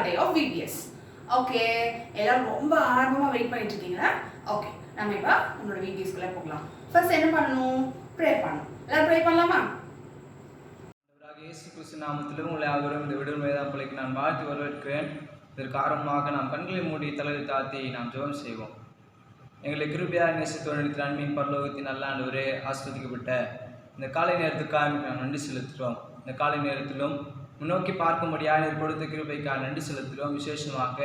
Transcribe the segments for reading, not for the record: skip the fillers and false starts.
day of VBS. Okay, எல்லாரும் ரொம்ப ஆர்வமா வெயிட் பண்ணிட்டு இருக்கீங்களா? ஓகே, நம்ம இப்போ நம்மளோட VBS குள்ள போகலாம். ஃபர்ஸ்ட் என்ன பண்ணணும்? ப்ரே பண்ணணும். எல்லாரும் ப்ரே பண்ணலாமா? இயேசு கிறிஸ்து நாமத்திலும் உங்களை யாவரும் இந்த விடுதலை வேதாப்பள்ளிக்கு நான் வாழ்த்து வரவேற்கிறேன். இதற்கு ஆரம்பமாக நாம் கண்களை மூடி தலையை தாழ்த்தி நாம் ஜெபம் செய்வோம். எங்களை கிருபையாக நேசித்து நன்மையின் பரலோகத்தின் நல்ல ஆண்டவரே, ஆஸ்வதிக்கப்பட்ட இந்த காலை நேரத்துக்காக நாம் நன்றி செலுத்துகிறோம். இந்த காலை நேரத்திலும் முன்னோக்கி பார்க்கும்படியாக நீர் கொடுத்த கிருபைக்காக நன்றி செலுத்துகிறோம். விசேஷமாக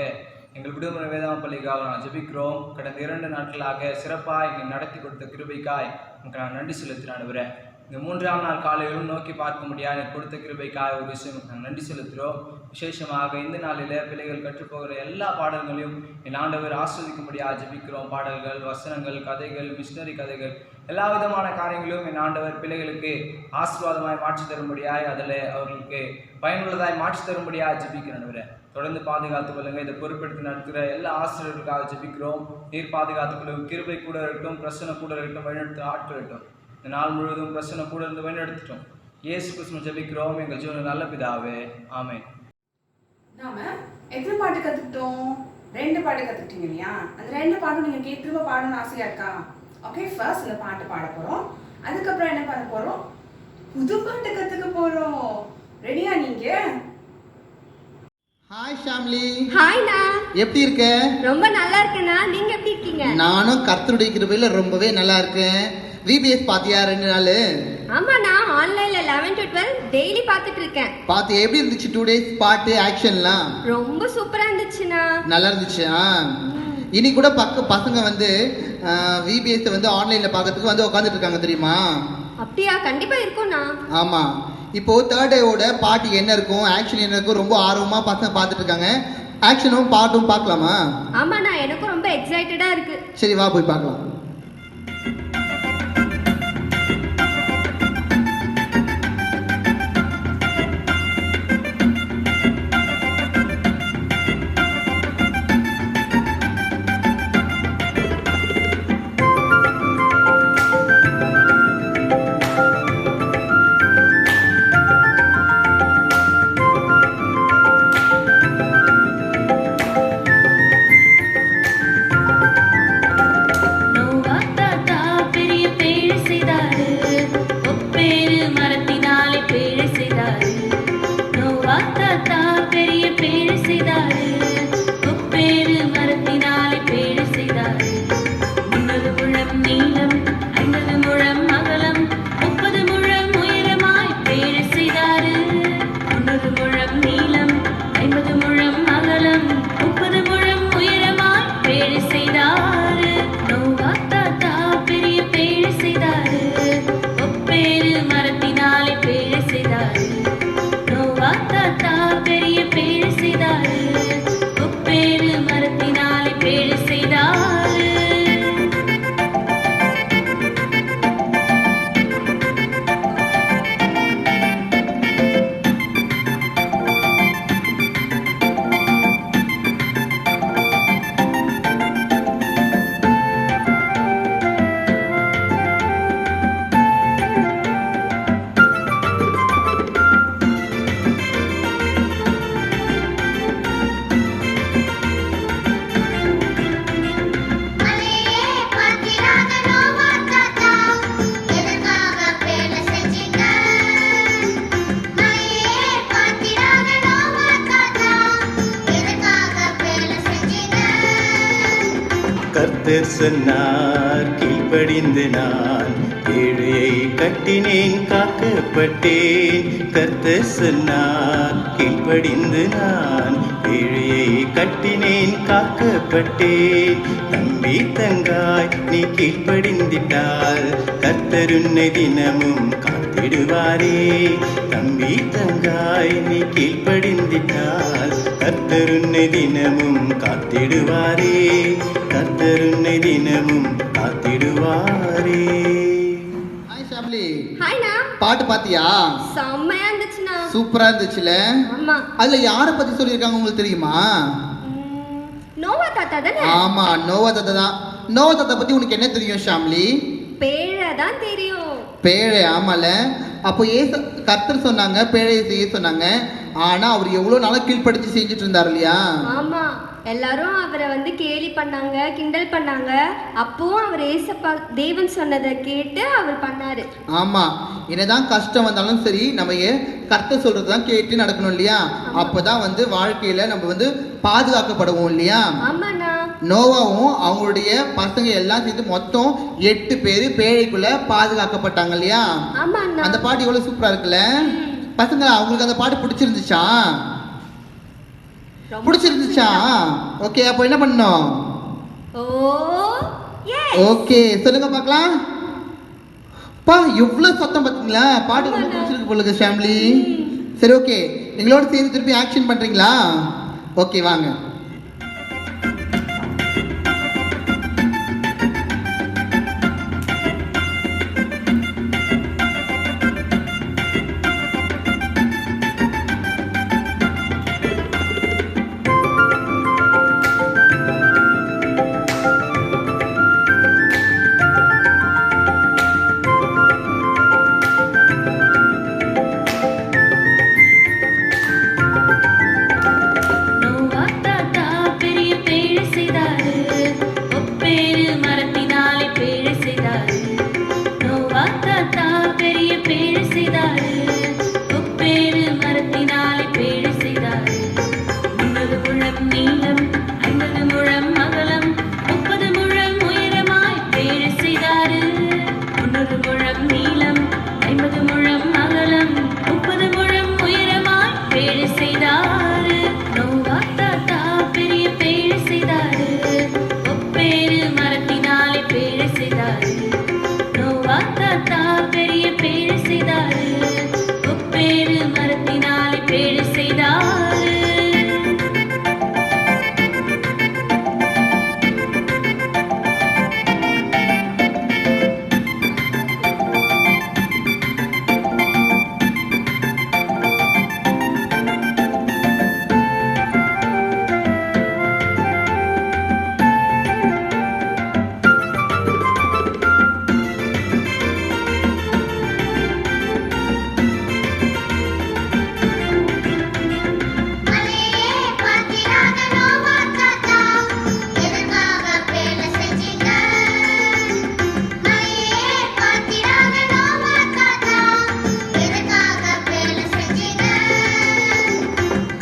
எங்கள் விடுமுறை வேதாப்பள்ளிக்காக நான் ஜெபிக்கிறோம். கடந்த 2 நாட்களாக சிறப்பாக எங்களை நடத்தி கொடுத்த கிருபைக்காய் உங்களுக்கு நான் நன்றி செலுத்துகிறேன். இந்த 3ஆம் நாள் காலையிலும் நோக்கி பார்க்க முடியாது கொடுத்த கிருபைக்காக ஒரு விஷயம் நாங்கள் நன்றி செலுத்துகிறோம். விசேஷமாக இந்த நாளில் பிள்ளைகள் கற்றுப்போகிற எல்லா பாடல்களையும் என் ஆண்டவர் ஆஸ்வதிக்கும்படியாக ஜெபிக்கிறோம். பாடல்கள், வசனங்கள், கதைகள், மிஷினரி கதைகள், எல்லா விதமான காரியங்களும் என் ஆண்டவர் பிள்ளைகளுக்கு ஆசீர்வாதமாய் மாற்றி தரும்படியாய், அதில் அவர்களுக்கு பயனுள்ளதாய் மாற்றி தரும்படியாக ஜெபிக்கிறேன். தொடர்ந்து பாதுகாத்துக் கொள்ளுங்க. இதை பொறுப்பெடுத்து நடத்துகிற எல்லா ஆசிரியர்களுக்காக ஜெபிக்கிறோம். நீர் பாதுகாத்துக் கொள்ளும். கிருபை கூட இருக்கட்டும், பிரசனை கூட இருக்கட்டும், வழிநடத்த ஆட்கட்டும். இந்த நாள் முழுவதும் பிரசனை கூட இருந்து வழிநடத்திட்டோம். இயேசு கிறிஸ்துவை ஜெபிக்கிறோம் எங்கள் ஜீவன நல்ல பிதாவே, ஆமென். நாம எத்தனை பாட்டு கத்துக்கிட்டோம்? 2 பாட்டு கத்துக்கிட்டீங்க இல்லையா? அந்த 2 பாட்டும் நீங்க திரும்ப பாடணும்னு ஆசையா இருக்கா? ஓகே, ஃபர்ஸ்ட் இந்த பாட்டு பாட போறோம். அதுக்கப்புறம் என்ன பண்ண போறோம்? புது பாட்டு கத்துக்க போறோம். ரெடியா நீங்க? ஹாய் ஷாம்லி. ஹாய்ண்ணா. எப்படி இருக்க? ரொம்ப நல்லா இருக்கேண்ணா. நீங்க எப்படி இருக்கீங்க? நானும் கர்த்தருடைய கிருபையில ரொம்பவே நல்லா இருக்கேன். VBS பாத்தியா 2 நாள்? ஆமாண்ணா, ஆன்லைன்ல 11 to 12 டெய்லி பார்த்துட்டு இருக்கேன். பாத்தியா எப்படி இருந்துச்சு 2 days பாட்டு ஆக்ஷன்லாம்? ரொம்ப சூப்பரா இருந்துச்சுண்ணா. நல்லா இருந்துச்சு. இனி கூட பசங்க வந்து VBS வந்து ஆன்லைன்ல பார்க்கிறதுக்கு வந்து உட்காந்துட்டு இருக்காங்க தெரியுமா? அப்படியா? கண்டிப்பா இருக்கும்ண்ணா. ஆமா, இப்போ 3rd டேவோட பாட்டு என்ன இருக்கும், ஆக்ஷன் என்ன இருக்கும், ரொம்ப ஆர்வமா பசங்க பார்த்துட்டு இருக்காங்க. ஆக்ஷனும் பாட்டும் பார்க்கலாமா? ஆமாண்ணா, எனக்கும் ரொம்ப எக்ஸைட்டடா இருக்கு. சரி, வா போய் பார்க்கலாம். கர்த்தர் சொன்னார், கீழ்ப்படிந்து நான் ஏழையை கட்டினேன், காக்கப்பட்டேன். கர்த்தர் சொன்னார், கீழ்ப்படிந்து நான் ஏழையை கட்டினேன், காக்கப்பட்டேன். தம்பி தங்காய் நீ கீழ்ப்படிந்திட்டால் கர்த்தர் உன்னை தினமும் காத்திடுவாரே. தம்பி தங்காய் நீ கீழ்ப்படிந்திட்டால் கர்த்தர் உன்னை தினமும் காத்திடுவாரே. கர்த்தர் உன்னை தினமும் காத்திடுவாரே. ஹாய் ஷாம்லி. ஹாய்ண்ணா. பாட்டு பாத்தியா? செம்மையா இருந்துச்சுண்ணா. சூப்பரா இருந்துச்சுல? ஆமா. அதுல யாரை பத்தி சொல்லியிருக்காங்க உங்களுக்கு தெரியுமா? நோவா தாத்தா தானே? ஆமா, நோவா தாத்தா தான். நோவா தாத்தா பத்தி உனக்கு என்ன தெரியும் ஷாம்லி? பேழை தான் தெரியும். பேழை? ஆமால. அப்போ கர்த்தர் சொன்னாங்க பேழையை செய்ய சொன்னாங்க. ஆனா அவர் எவ்வளவு நாளா கீழ்ப்படுத்தி செஞ்சுட்டு இருந்தார் இல்லையா? ஆமா, எல்லாரும் அவரை வந்து கேலி பண்ணாங்க, கிண்டல் பண்ணாங்க. அப்பவும் அவர் ஏசப்பா தேவன் சொன்னதை கேட்டு அவர் பண்ணாரு. ஆமா, என்னதான் கஷ்டம் வந்தாலும் சரி நம்ம கர்த்தர் சொல்றதுதான் கேட்டு நடக்கணும் இல்லையா? அப்பதான் வந்து வாழ்க்கையில நம்ம வந்து பாதுகாக்கப்படுவோம் இல்லையா? ஆமாண்ணா. நோவாவும் அவங்களுடைய பசங்க எல்லாம் சேர்ந்து மொத்தம் 8 பேர் பேழைக்குள்ள பாதுகாக்கப்பட்டாங்க இல்லையா? ஆமாண்ணா. அந்த பாட்டு எவ்வளவு சூப்பரா இருக்குல்ல பசங்க? அவங்களுக்கு அந்த பாட்டு பிடிச்சிருந்துச்சா? பிடிச்சிருந்துச்சா? ஓகே, அப்போ என்ன பண்ணோம்? ஓகே, சொல்லுங்க பார்க்கலாம். பா எவ்வளவு சத்தம் பார்த்தீங்களா? பாட்டு ரொம்ப பிடிச்சிருக்கு போலுங்க ஃபேமிலி. சரி, ஓகே, எங்களோட சேர்ந்து திருப்பி ஆக்ஷன் பண்றீங்களா? ஓகே, வாங்க.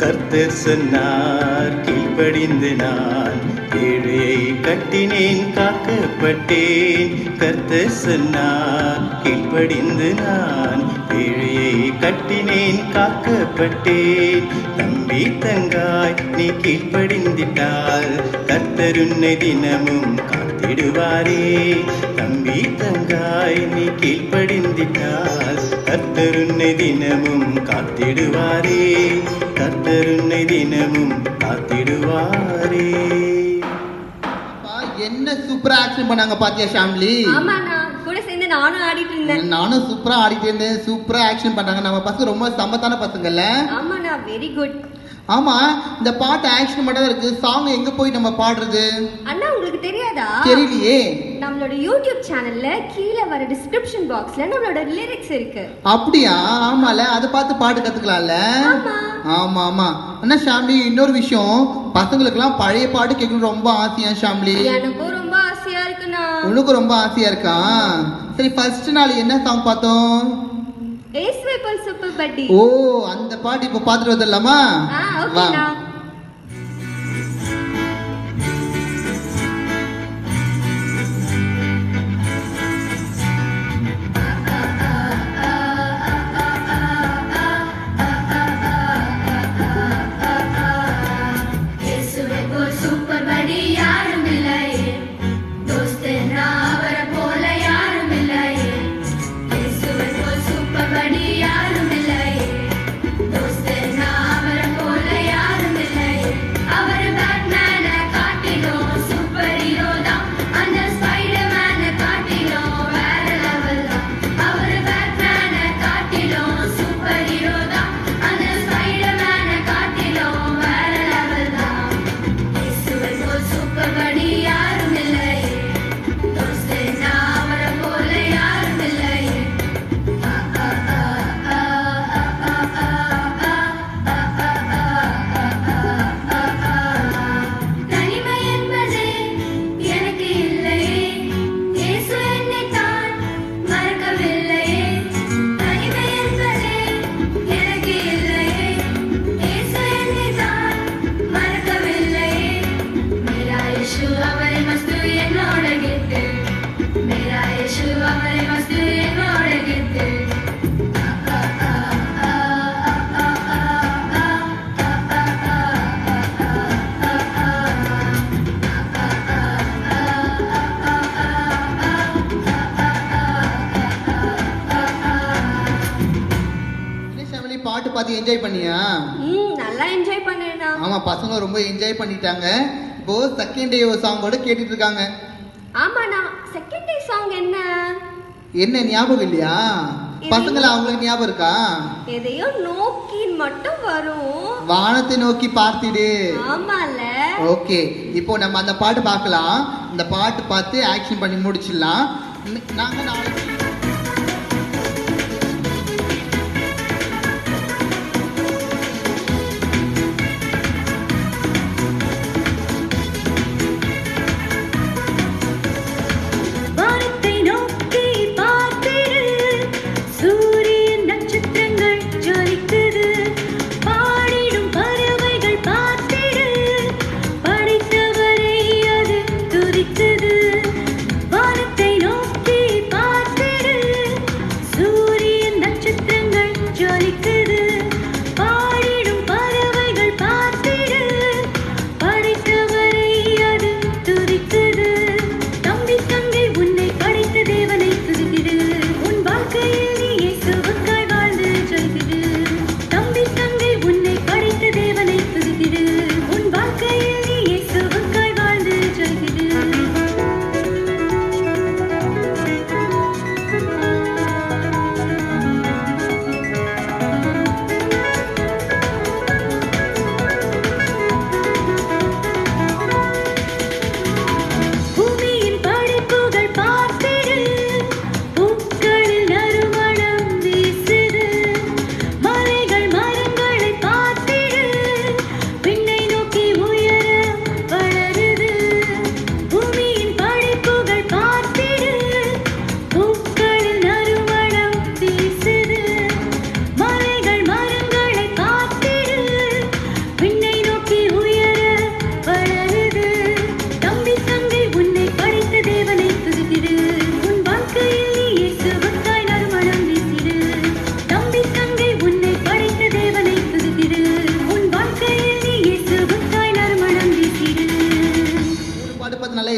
கர்த்தர் சொன்னார் கீழ்ப்படிந்து நான் ஏழையை கட்டினேன் காக்கப்பட்டேன். கர்த்தர் சொன்னார் கீழ்ப்படிந்து நான் ஏழையை கட்டினேன் காக்கப்பட்டேன். தம்பி தங்காய் நீ கீழ்ப்படிந்திட்டால் கர்த்தர் உன்னை தினமும் காத்திடுவாரே. தம்பி தங்காய் நீ கீழ்ப்படிந்திட்டால் கர்த்தர் உன்னை தினமும் காத்திடுவாரே. கர்த்தர் உன்னை தினமும் காத்திடுவாரே. என்ன சூப்பரா ஆக்ஷன் பண்ணாங்க பாத்தியா ஃபேமிலி? ஆமாண்ணா, கூட சேர்ந்து நானும் ஆடிட்டு இருந்தேன். நானும் சூப்பரா ஆடிட்டு இருந்தேன். சூப்பரா ஆக்ஷன் பண்றாங்க நம்ம பசங்க, ரொம்ப சமத்தான பசங்கல்ல? ஆமாண்ணா, வெரி குட். ஆமா, இந்த பாட்டு ஆக்ஷன் மட்டும் தான் இருக்கு. சாங் எங்க போய் நம்ம பாடுறது? அண்ணா, உங்களுக்கு தெரியாதா? தெரியலையே. நம்மளோட யூடியூப் சேனல்ல கீழே வர டிஸ்கிரிப்ஷன் பாக்ஸ்ல நம்மளோட லிரிக்ஸ் இருக்கு. அப்படியா? ஆமால, அதை பார்த்து பாட்டு கத்துக்கலாம்ல. ஆமா ஆமா. அண்ணா ஷாம்லி, இன்னொரு விஷயம், பசங்களுக்குலாம் பழைய பாட்டு கேட்கணும் ரொம்ப ஆசையா ஷாம்லி? எனக்கும் ரொம்ப ஆசையா இருக்குண்ணா. உனக்கும் ரொம்ப ஆசையா இருக்கா? சரி, ஃபர்ஸ்ட் நாள் என்ன சாங் பார்த்தோம்? ஏசுவேப்பல் சூப்பர் பட்டி. ஓ, அந்த பாட்டு இப்ப பாத்துட்டு வந்துடலாமா? ஓகேண்ணா. யாரும் பார்த்து என்ஜாய் பண்ணியா? நல்லா என்ஜாய் பண்ணேனா. ஆமா, பசங்க ரொம்ப என்ஜாய் பண்ணிட்டாங்க. இப்போ செகண்ட் டே சாங்கோட கேட்டுட்டு இருக்காங்க. ஆமாண்ணா, செகண்ட் டே சாங் என்ன ஞாபகம் இல்லையா பசங்கள? அவங்களுக்கு ஞாபகம் இருக்கா? எதையோ நோக்கி மட்டும் வரும். வானத்தை நோக்கி பார்த்திடு. ஆமால. ஓகே, இப்போ நம்ம அந்த பாட்டு பார்க்கலாம். இந்த பாட்டு பார்த்து ஆக்ஷன் பண்ணி முடிச்சிடலாம். நாங்க நாளைக்கு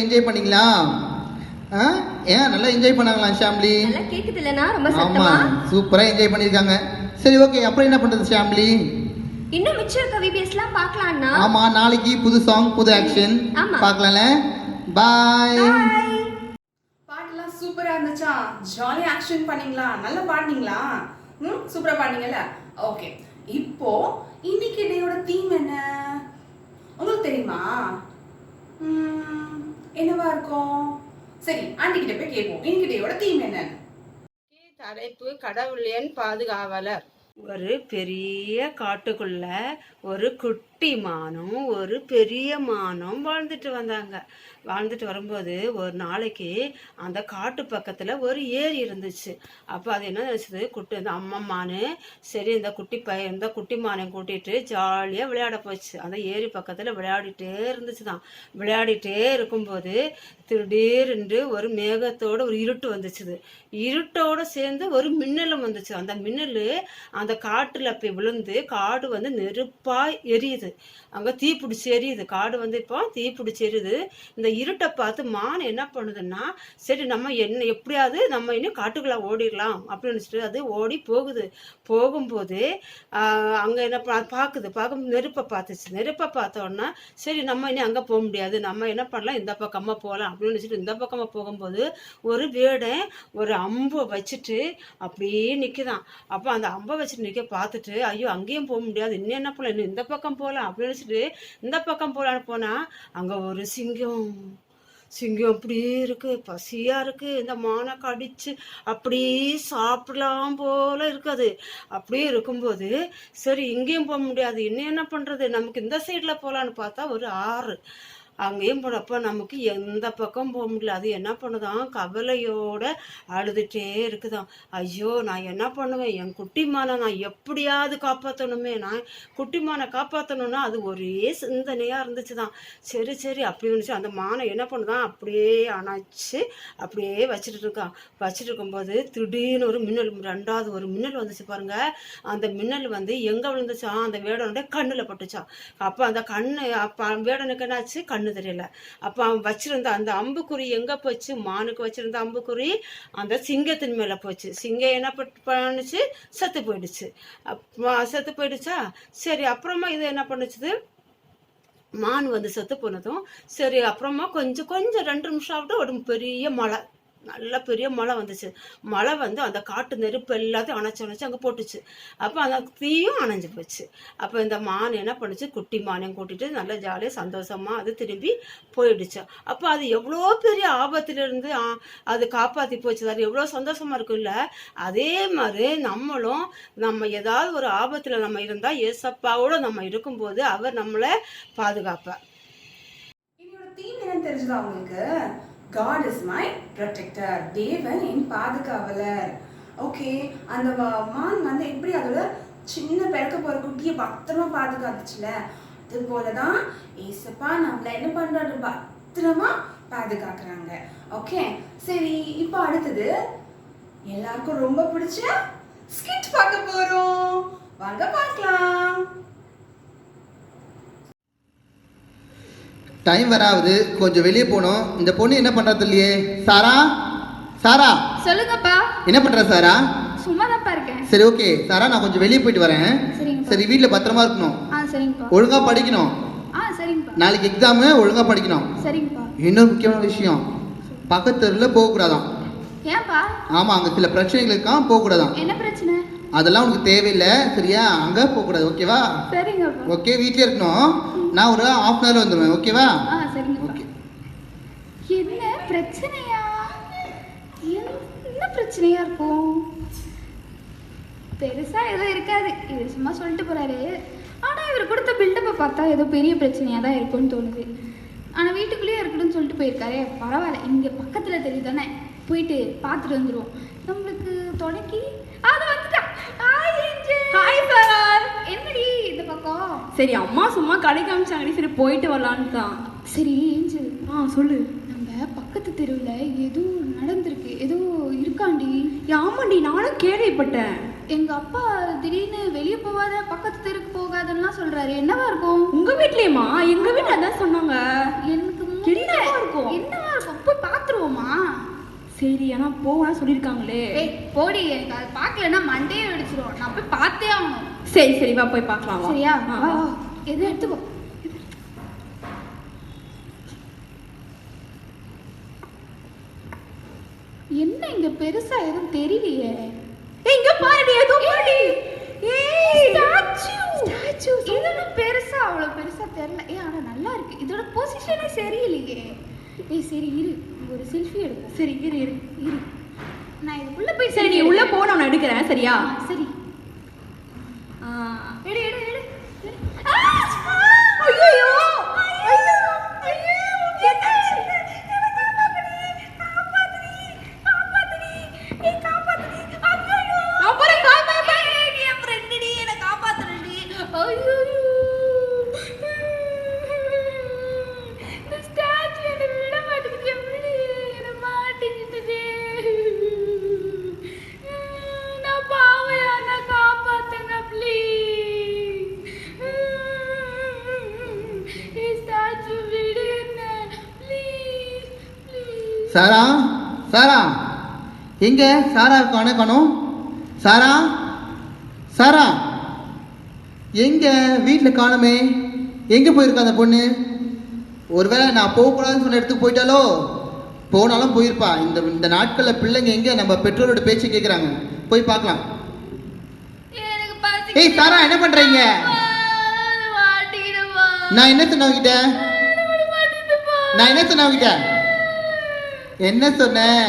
என்ஜாய் பண்ணீங்களா? ஏன் நல்லா என்ஜாய் பண்ணாங்களா ஷாம்லி? நல்லா கேக்குதுலனா? ரொம்ப ஆமா, சத்தமா சூப்பரா என்ஜாய் பண்ணிருக்காங்க. சரி, ஓகே, அப்புறம் என்ன பண்றது ஷாம்லி? இன்னும் மிச்சம் இருக்க விபிஎஸ்லாம் பார்க்கலாம்னா? ஆமா, நாளைக்கு புது சாங், புது ஆக்ஷன் பார்க்கலாம்ல. பாய். பாட்டெல்லாம் சூப்பரா இருந்துச்சா? ஜாலி ஆக்ஷன் பண்ணீங்களா? நல்லா பாடுனீங்களா? சூப்பரா பாடுனீங்கல்ல? ஓகே, இப்போ இன்னைக்கு டேயோட தீம் என்ன உங்களுக்கு தெரியுமா? என்னவா இருக்கும்? சரி, ஆண்டி கிட்ட போய் கேட்போம். இன்னைக்கு டேயோட தீம் என்ன? தலைப்பு கடவுள் என் பாதுகாவலர். ஒரு பெரிய காட்டுக்குள்ள ஒரு குட்டி மானும் ஒரு பெரிய மானும் வாழ்ந்துட்டு வரும்போது ஒரு நாளைக்கு அந்த காட்டு பக்கத்துல ஒரு ஏரி இருந்துச்சு. அப்போ அது என்ன நினைச்சது, இந்த அம்மா மானு சரி இந்த குட்டி மானை கூட்டிட்டு ஜாலியா விளையாட போச்சு. அந்த ஏரி பக்கத்துல விளையாடிட்டே இருந்துச்சுதான். விளையாடிட்டே இருக்கும்போது திடீரென்று ஒரு மேகத்தோட ஒரு இருட்டு வந்துச்சுது. இருட்டோட சேர்ந்து ஒரு மின்னலும் வந்துச்சு. அந்த மின்னல் அந்த காட்டுல போய் விழுந்து காடு வந்து நெருப்பா எரியுது. அங்க தீப்பிடிச்சு எரியுது. காடு வந்து இப்போ தீப்பிடிச்சு எரியுது. இந்த இருட்டை பார்த்து மான் என்ன பண்ணுதுன்னா, சரி நம்ம எப்படியாவது நம்ம இன்னும் காட்டுக்குள்ள ஓடிடலாம் அப்படின்னு நினைச்சிட்டு அது ஓடி போகும்போது அங்க என்ன பார்க்கும் நெருப்பை பார்த்துச்சு. நெருப்பை பார்த்தோன்னா சரி நம்ம இனி அங்க போக முடியாது, நம்ம என்ன பண்ணலாம், இந்த பக்கமா போகலாம் அப்படின்னு நினைச்சிட்டு இந்த பக்கமா போகும்போது ஒரு வேடன் ஒரு அம்பை வச்சுட்டு அப்படியே நிக்குதான். அப்ப அந்த அம்பை வச்சுட்டு நிக்க பார்த்துட்டு ஐயோ அங்கேயும் போக முடியாது, இன்னும் என்ன பண்ணலாம், இன்னும் இந்த பக்கம் போகலாம் அப்படின்னு நினைச்சிட்டு இந்த பக்கம் போகலான்னு போனா அங்க ஒரு சிங்கம் அப்படியே இருக்கு, பசியா இருக்கு. இந்த மானை கடிச்சு அப்படியே சாப்பிடலாம் போல இருக்காது. அப்படியே இருக்கும்போது சரி இங்கேயும் போக முடியாது, இன்னும் என்ன பண்றது, நமக்கு இந்த சைட்ல போகலான்னு பார்த்தா ஒரு ஆறு. அங்கேயும் போனப்போ நமக்கு எந்த பக்கம் போக முடியல. அது என்ன பண்ணுதான், கவலையோட அழுதுட்டே இருக்குதான். ஐயோ நான் என்ன பண்ணுவேன், என் குட்டிமானை நான் எப்படியாவது காப்பாற்றணுமே, நான் குட்டிமானை காப்பாற்றணும்னா அது ஒரே சிந்தனையா இருந்துச்சுதான். சரி அப்படி இருந்துச்சு. அந்த மானை என்ன பண்ணுதான், அப்படியே அணைச்சு அப்படியே வச்சுட்டு இருக்கும்போது திடீர்னு ஒரு மின்னல், ரெண்டாவது ஒரு மின்னல் வந்துச்சு பாருங்க. அந்த மின்னல் வந்து எங்க விழுந்துச்சா, அந்த வேடனுடைய கண்ணுல பட்டுச்சா. அப்ப அந்த கண்ணு வேடனுக்கு என்னாச்சு, கண்ணு கண்ணு தெரியல. அப்போ அவன் வச்சிருந்த அந்த அம்புக்குறி எங்கே போச்சு? மானுக்கு வச்சிருந்த அம்புக்குறி அந்த சிங்கத்தின் மேலே போச்சு. சிங்கம் என்ன பண்ணுச்சு? செத்து போயிடுச்சு. செத்து போயிடுச்சா? சரி, அப்புறமா இது என்ன பண்ணுச்சு? மான் வந்து செத்து போனதும் சரி, அப்புறமா கொஞ்சம் 2 நிமிஷம் ஆகிட்டு ஒரு பெரிய மழை, நல்ல பெரிய மழை வந்துச்சு. மழை வந்து அந்த காட்டு நெருப்பு எல்லாத்தையும் அணைச்சு அங்கே போட்டுச்சு. அப்போ அந்த தீயும் அணைஞ்சு போச்சு. அப்போ இந்த மான் என்ன பண்ணுச்சு? குட்டி மானையும் கூட்டிட்டு நல்ல ஜாலியாக சந்தோஷமா அது திரும்பி போயிடுச்சு. அப்போ அது எவ்வளோ பெரிய ஆபத்திலிருந்து அது காப்பாற்றி போச்சு. அது எவ்வளோ சந்தோஷமா இருக்குல்ல. அதே மாதிரி நம்மளும் நம்ம ஏதாவது ஒரு ஆபத்தில் நம்ம இருந்தால் ஏசப்பாவோட நம்ம இருக்கும்போது அவர் நம்மளை பாதுகாப்பார். என்னோட தீம் என்னன்னு தெரிஞ்சதா உங்களுக்கு? God is my protector. தேவன் என் பாதுகாவலர். ஓகே, அந்த மான் வந்து எப்படி அதோட சின்ன பிறக்க போற குட்டியை பத்திரமா பாதுகாத்துச்சுல, அது போலதான் ஏசப்பா நம்மள என்ன பண்றாரு? பத்திரமா பாதுகாக்கிறாங்க. ஓகே, சரி, இப்போ அடுத்தது எல்லாருக்கும் ரொம்ப பிடிச்ச ஸ்கிட் பார்க்க போறோம். வாங்க பார்க்கலாம். டைம் வராது, கொஞ்சம் வெளியே போகணும். இந்த பொண்ணு என்ன பண்ணுறது இல்லையே? சாரா, சாரா, சொல்லுங்கப்பா. என்ன பண்ணுற சாரா? சும்மா தான்ப்பா இருக்கேன். சரி, ஓகே சாரா, நான் கொஞ்சம் வெளியே போயிட்டு வரேன். சரிங்கப்பா. சரி, வீட்டில் பத்திரமா இருக்கணும். சரிங்கப்பா. ஒழுங்காக படிக்கணும். சரிங்கப்பா. நாளைக்கு எக்ஸாமு, ஒழுங்காக படிக்கணும். சரிங்கப்பா. இன்னொரு முக்கியமான விஷயம், பக்கத்து தெருவில் போகக்கூடாதான். ஏன்பா? ஆமாம், அங்கே சில பிரச்சனைகள் இருக்கான், போகக்கூடாதான். என்ன பிரச்சனை? அதெல்லாம் உனக்கு தேவையில்லை, சரியா? அங்கே போகக்கூடாது, ஓகேவா? சரிங்கப்பா. ஓகே, வீட்டிலே இருக்கணும். நான் ஒரு ½ அன் ஹவரில் வந்துடுவேன், ஓகேவா? சரிங்கப்பா. ஓகே. என்ன பிரச்சனையா? என்ன பிரச்சனையா இருக்கும்? பெருசா எதுவும் இருக்காது, இவர் சும்மா சொல்லிட்டு போறாரு. ஆனா இவர் கொடுத்த பில்டப்பை பார்த்தா ஏதோ பெரிய பிரச்சனையா தான் இருக்கும்னு தோணுது. ஆனா வீட்டுக்குள்ளேயே இருக்கணும்னு சொல்லிட்டு போயிருக்காரே, பரவாயில்ல, இங்க பக்கத்துல தெரியுதானே, போயிட்டு பார்த்துட்டு வந்துடுவோம். நம்மளுக்கு தொடக்கி அது வந்துட்டா. Hi angel. Hi sir. என்னடி இந்த பக்கம்? சரி, அம்மா சும்மா கடை காமிச்சாங்கடி, சரி போயிட்டு வரலான்னு தான். சரி ஏஞ்சல், சொல்லு. நம்ம பக்கத்து தெருவில் ஏதோ நடந்திருக்கு, ஏதோ இருக்காண்டி. ஆமாண்டி, நானும் கேள்விப்பட்டேன். எங்க அப்பா திடீர்னு வெளியே போகாத, பக்கத்து தெருக்கு போகாதன்னா சொல்றாரு. என்னவா இருக்கும்? உங்க வீட்லயுமா? எங்க வீட்டுல அதான் சொன்னாங்க. எனக்கு என்னவா இருக்கும்? என்னவா இருக்கும்? போய் பாத்துருவோமா? சரி, ஆனா போவேன் சொல்லியிருக்காங்களே. போடி, எனக்கு அது பார்க்கலன்னா மண்டையே வெடிச்சிரும். நான் போய் பார்த்தே ஆகணும். சரி சரி, வா போய் பார்க்கலாம். சரியா? எது எடுத்துக்கோ. என்ன இங்க பெருசா எதுவும் தெரியலையே. இங்க பாருடி, ஏதோ பாருடி. ஸ்டாச்சு. இதெல்லாம் பெருசா அவ்வளவு பெருசா தெரியல. ஆனா நல்லா இருக்கு. இதோட பொசிஷனே சரியில்லையே. சரி இரு, ஒரு செல்ஃபி எடுப்போம். சரி, இரு இரு இரு, நான் இதுக்குள்ள போய். சரி, நீ உள்ள போ, நான் எடுக்கிறேன். சரியா? சரி. எடு எடு எடு. ஐயோ சாரா, சாரா, எங்க சாரா காணோம்? சாரா, சாரா, எங்க வீட்டில் காணுமே? எங்கே போயிருக்கா அந்த பொண்ணு? ஒருவேளை நான் போகக்கூடாதுன்னு சொன்ன இடத்துக்கு போயிட்டாலோ? போனாலும் போயிருப்பா. இந்த நாட்களில் பிள்ளைங்க எங்கே நம்ம பெற்றோரோட பேச்சு கேட்குறாங்க. போய் பார்க்கலாம். ஏய் சாரா, என்ன பண்ணுறீங்க? நான் என்ன சொன்ன உங்ககிட்ட? என்ன சொன்னேன்?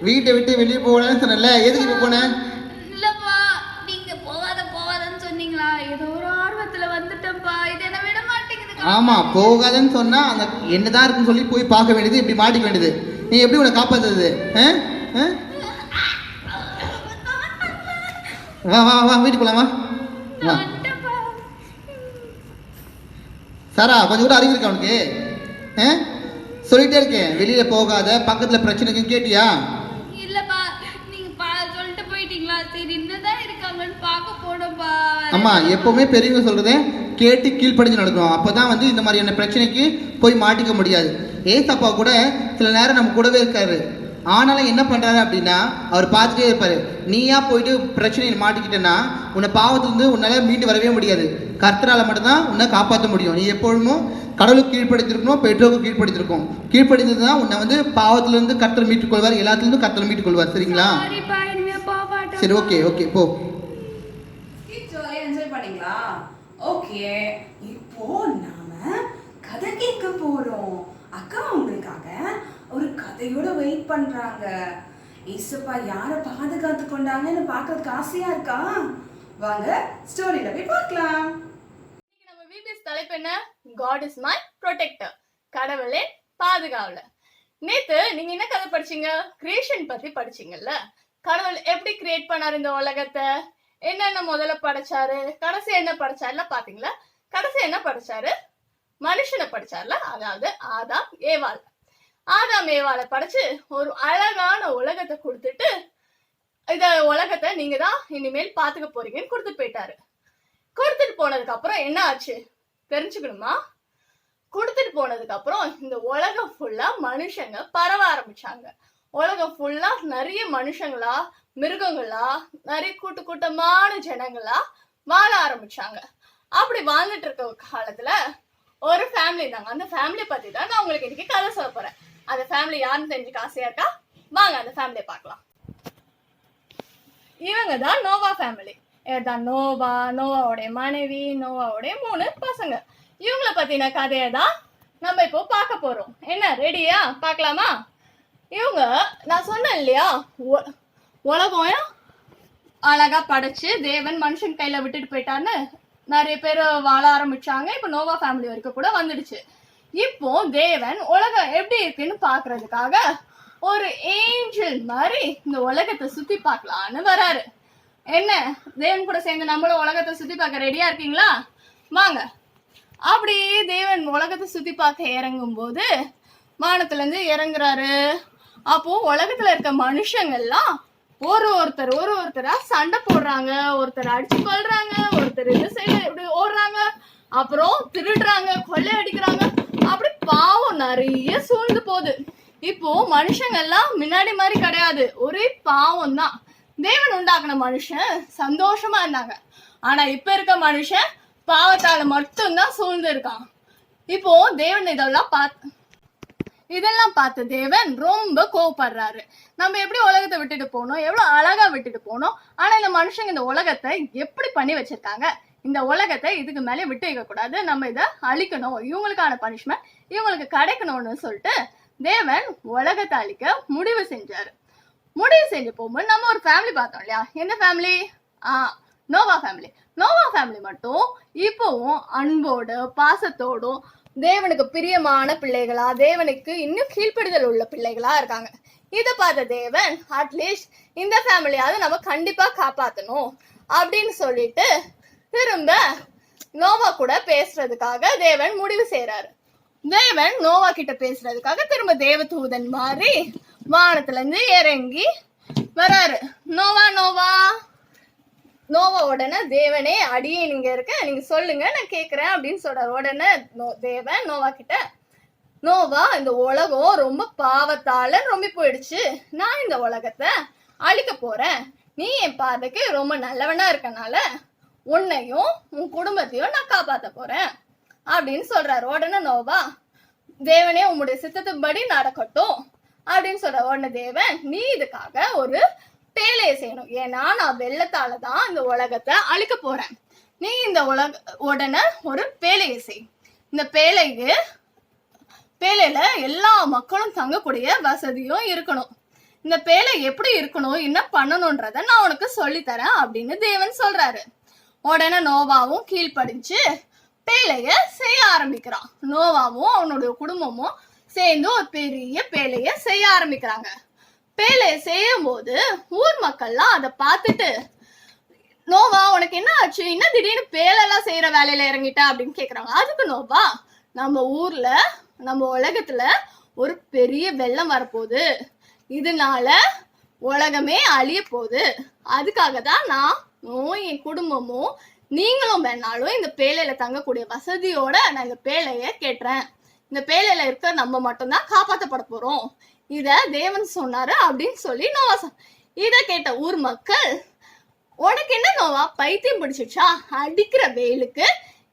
வீட்டை விட்டு வெளியே போகணும்னு சொன்னல. எதுக்கு இப்போ போனேன்? இல்லப்பா, நீங்க போகாதன்னு சொன்னீங்களா? ஏதோ ஒரு ஆர்வத்துல வந்துட்டேன்ப்பா. இது என்ன விட மாட்டேங்குது. ஆமா, போகாதன்னு சொன்னா அந்த என்னதான் இருக்குன்னு சொல்லி போய் பார்க்க வேண்டியது, இப்படி மாட்டிக்க வேண்டியது. நீ எப்படி உன்னை காப்பாத்துறது? வா வா வா, வீட்டுக்கு போலாமா? வா. சாரா, கொஞ்சம் கூட அறிவு இருக்கா உனக்கு? சொல்லிட்டே இருக்கேன், வெளியில போகாத, பக்கத்துல பிரச்சனைக்கு. கேட்டியா? இல்லப்பா, நீங்க சொல்லிட்டு போயிட்டீங்களா? சரி, என்னதான் இருக்காங்கன்னு பார்க்க போனப்பா. ஆமா, எப்பவுமே பெரியவங்க சொல்றதே கேட்டு கீழ்ப்படிஞ்சு நடக்கணும். அப்போ தான் வந்து இந்த மாதிரியான பிரச்சனைக்கு போய் மாட்டிக்க முடியாது. ஏசப்பா கூட சில நேரம் நம்ம கூடவே இருக்காரு. ஆனாலும் என்ன பண்ணுறாரு அப்படின்னா, அவர் பார்த்துட்டே இருப்பார். நீயா போயிட்டு பிரச்சனையில் மாட்டிக்கிட்டேன்னா உன்னை பாவத்துலேருந்து உன்னால் மீண்டு வரவே முடியாது. கர்த்தரால் மட்டும்தான் உன்னை காப்பாற்ற முடியும். நீ எப்பொழுதும் கடவுளுக்கு கீழ்ப்படுத்திருக்கணும், பெற்றோருக்கு கீழ்ப்படுத்திருக்கோம். கீழ்ப்படுத்தது தான் உன்னை வந்து பாவத்திலேருந்து கர்த்தர் மீட்டுக் கொள்வார், எல்லாத்துலேருந்து கர்த்தர் மீட்டுக் கொள்வார். சரிங்களா? சரி, ஓகே ஓகே போ. என்ஜாய் பண்ணீங்களா? ஓகே, இப்போ நாம கதை கேட்க போறோம். அக்கா உங்களுக்காக ஒரு கதையோட வெயிட் பண்றாங்க. ஏசப்பா யாரை பாதுகாத்து கொண்டாங்கன்னு பார்க்கறதுக்கு ஆசையா இருக்கா? வாங்க ஸ்டோரியில போய் பார்க்கலாம். இன்னைக்கு நம்ம விபிஎஸ் தலைப்பு என்ன? God is my protector. கடவுளே பாதுகாவலர். நேத்து நீங்க என்ன கதை படிச்சீங்க? கிரியேஷன் பத்தி படிச்சீங்கல்ல. கடவுள் எப்படி கிரியேட் பண்ணாரு இந்த உலகத்தை, என்னென்ன முதல்ல படைச்சாரு, கடைசி என்ன படைச்சாருல பாத்தீங்களா? கடைசி என்ன படைச்சாரு? மனுஷனை படைச்சார்ல, அதாவது ஆதாம் ஏவாள். ஆதாம் ஏவாளை படைச்சு ஒரு அழகான உலகத்தை கொடுத்துட்டு, இத உலகத்தை நீங்க தான் இனிமேல் பாத்துக்க போறீங்கன்னு கொடுத்துட்டு போயிட்டாரு. கொடுத்துட்டு போனதுக்கு அப்புறம் என்ன ஆச்சு தெரிஞ்சுக்கணுமா? கொடுத்துட்டு போனதுக்கு அப்புறம் இந்த உலகம் ஃபுல்லா மனுஷங்க பரவ ஆரம்பிச்சாங்க. உலகம் ஃபுல்லா நிறைய மனுஷங்களா, மிருகங்களா, நிறைய கூட்டமான ஜனங்களா வாழ ஆரம்பிச்சாங்க. அப்படி வாழ்ந்துட்டு இருக்க காலத்துல ஒரு ஃபேமிலி இருந்தாங்க. அந்த ஃபேமிலியை பத்தி தான் நான் உங்களுக்கு இன்னைக்கு கதை சொல்ல போறேன். அந்த ஃபேமிலி யாருன்னு தெரிஞ்சுக்க ஆசையா இருக்கா? வாங்க அந்த ஃபேமிலியை பார்க்கலாம். இவங்க தான் நோவா ஃபேமிலி. இதுதான் நோவா, நோவாவுடைய மனைவி, நோவாவுடைய 3 பசங்க. இவங்கள பத்தின கதையை தான் நம்ம இப்போ பார்க்க போறோம். என்ன, ரெடியா? பார்க்கலாமா? இவங்க நான் சொன்னேன் இல்லையா, உலகம் அழகா படைச்சு தேவன் மனுஷன் கையில விட்டுட்டு போயிட்டான்னு நிறைய பேர் வாழ ஆரம்பிச்சாங்க. இப்போ நோவா ஃபேமிலி வரைக்கும் கூட வந்துடுச்சு. இப்போ தேவன் உலகம் எப்படி இருக்குன்னு பாக்குறதுக்காக ஒரு ஏஞ்சல் மாதிரி இந்த உலகத்தை சுத்தி பார்க்கலான்னு வராரு. என்ன, தேவன் கூட சேர்ந்து நம்மளும் உலகத்தை சுத்தி பார்க்க ரெடியா இருக்கீங்களா? வாங்க. அப்படியே தேவன் உலகத்தை சுத்தி பார்க்க இறங்கும் போது வானத்துல இருந்து இறங்குறாரு. அப்போ உலகத்துல இருக்க மனுஷங்கள்லாம் ஒருத்தரா சண்டை போடுறாங்க, ஒருத்தர் அடிச்சு கொள்றாங்க, ஒருத்தர் இந்த சைடு இப்படி ஓடுறாங்க, அப்புறம் திருடுறாங்க, கொள்ளை அடிக்கிறாங்க. அப்படி பாவம் நிறைய சூழ்ந்து போகுது. இப்போ மனுஷங்கள்லாம் முன்னாடி மாதிரி கிடையாது, ஒரே பாவம் தான். தேவன் உண்டாக்குன மனுஷன் சந்தோஷமா இருந்தாங்க. ஆனா இப்ப இருக்க மனுஷன் பாவத்தால மட்டும்தான் சூழ்ந்து இருக்கான். இப்போ தேவன் இதெல்லாம் பார்த்து தேவன் ரொம்ப கோவப்படுறாரு. நம்ம எப்படி உலகத்தை விட்டுட்டு போனோம், எவ்வளவு அழகா விட்டுட்டு போனோம். ஆனா இந்த மனுஷங்க இந்த உலகத்தை எப்படி பண்ணி வச்சிருக்காங்க, இந்த உலகத்தை இதுக்கு மேலே விட்டு வைக்க கூடாது, நம்ம இதை அழிக்கணும், இவங்களுக்கான பனிஷ்மெண்ட் இவங்களுக்கு கிடைக்கணும்னு சொல்லிட்டு தேவன் உலகத்தை அழிக்க முடிவு செஞ்சாரு. முடிவு செஞ்சு போகும்போது நம்ம ஒரு ஃபேமிலி பார்த்தோம் இல்லையா? என்ன family? Noah family. Noah family மட்டும் இப்போவும் அன்போடு பாசத்தோடும் தேவனுக்கு பிரியமான பிள்ளைகளா, தேவனுக்கு இன்னும் கீழ்ப்படிதல் உள்ள பிள்ளைகளா இருக்காங்க. இதை பார்த்த தேவன் அட்லீஸ்ட் இந்த ஃபேமிலியாவது நம்ம கண்டிப்பா காப்பாத்தணும் அப்படின்னு சொல்லிட்டு திரும்ப நோவா கூட பேசுறதுக்காக தேவன் முடிவு செய்யறாரு. தேவன் நோவா கிட்ட பேசுறதுக்காக திரும்ப தேவதூதன் மாதிரி வானத்துல இருந்து இறங்கி வராரு. நோவா நோவா நோவா உடனே தேவனே அடியே நீங்க இருக்க, நீங்க சொல்லுங்க நான் கேக்குறேன் அப்படின்னு சொல்றாரு. உடனே தேவன் நோவா கிட்ட, நோவா இந்த உலகம் ரொம்ப பாவத்தால ரொம்ப போயிடுச்சு, நான் இந்த உலகத்தை அழிக்க போறேன், நீ என் பார்வைக்கு ரொம்ப நல்லவனா இருக்கனால உன்னையும் உன் குடும்பத்தையும் நான் காப்பாத்த போறேன் அப்படின்னு சொல்றாரு. உடனே நோவா, தேவனே உம்முடைய சித்தத்தின்படி நடக்கட்டும் அப்படின்னு சொல்ற. உடனே தேவன், நீ இதுக்காக ஒரு பேழையை செய்யணும், ஏன்னா நான் வெள்ளத்தால தான் இந்த உலகத்தை அழிக்க போறேன், நீ இந்த உடனே ஒரு பேழையை செய். இந்த பேழையில எல்லா மக்களும் தங்கக்கூடிய வசதியும் இருக்கணும். இந்த பேழை எப்படி இருக்கணும், என்ன பண்ணணும்ன்றத நான் உனக்கு சொல்லித்தரேன் அப்படின்னு தேவன் சொல்றாரு. உடனே நோவாவும் கீழ்ப்படிஞ்சு பேழைய செய்ய ஆரம்பிக்கிறான். நோவாவும் அவனுடைய குடும்பமும் சேர்ந்து ஒரு பெரிய பேழைய செய்ய ஆரம்பிக்கிறாங்க. பேழைய செய்யும் போது ஊர் மக்கள்லாம் அதை பார்த்துட்டு, நோவா உனக்கு என்ன ஆச்சு, இன்னும் திடீர்னு பேழெல்லாம் செய்யற வேலையில இறங்கிட்ட அப்படின்னு கேக்குறாங்க. அதுக்கு நோவா, நம்ம ஊர்ல நம்ம உலகத்துல ஒரு பெரிய வெள்ளம் வரப்போகுது, இதனால உலகமே அழிய போகுது, அதுக்காக தான் நான் என் குடும்பமும் நீங்களும் வேணாலும் இந்த பேழையில தங்கக்கூடிய வசதியோட நான் இந்த பேழைய கேட்டுறேன். இந்த பேழையில இருக்க நம்ம மட்டும்தான் காப்பாற்றப்பட போறோம். இத தேவன் சொன்னாரு அப்படின்னு சொல்லி நோவா இத கேட்ட ஊர் மக்கள், உனக்கு என்ன நோவா பைத்தியம் பிடிச்சிச்சா? அடிக்கிற வெயிலுக்கு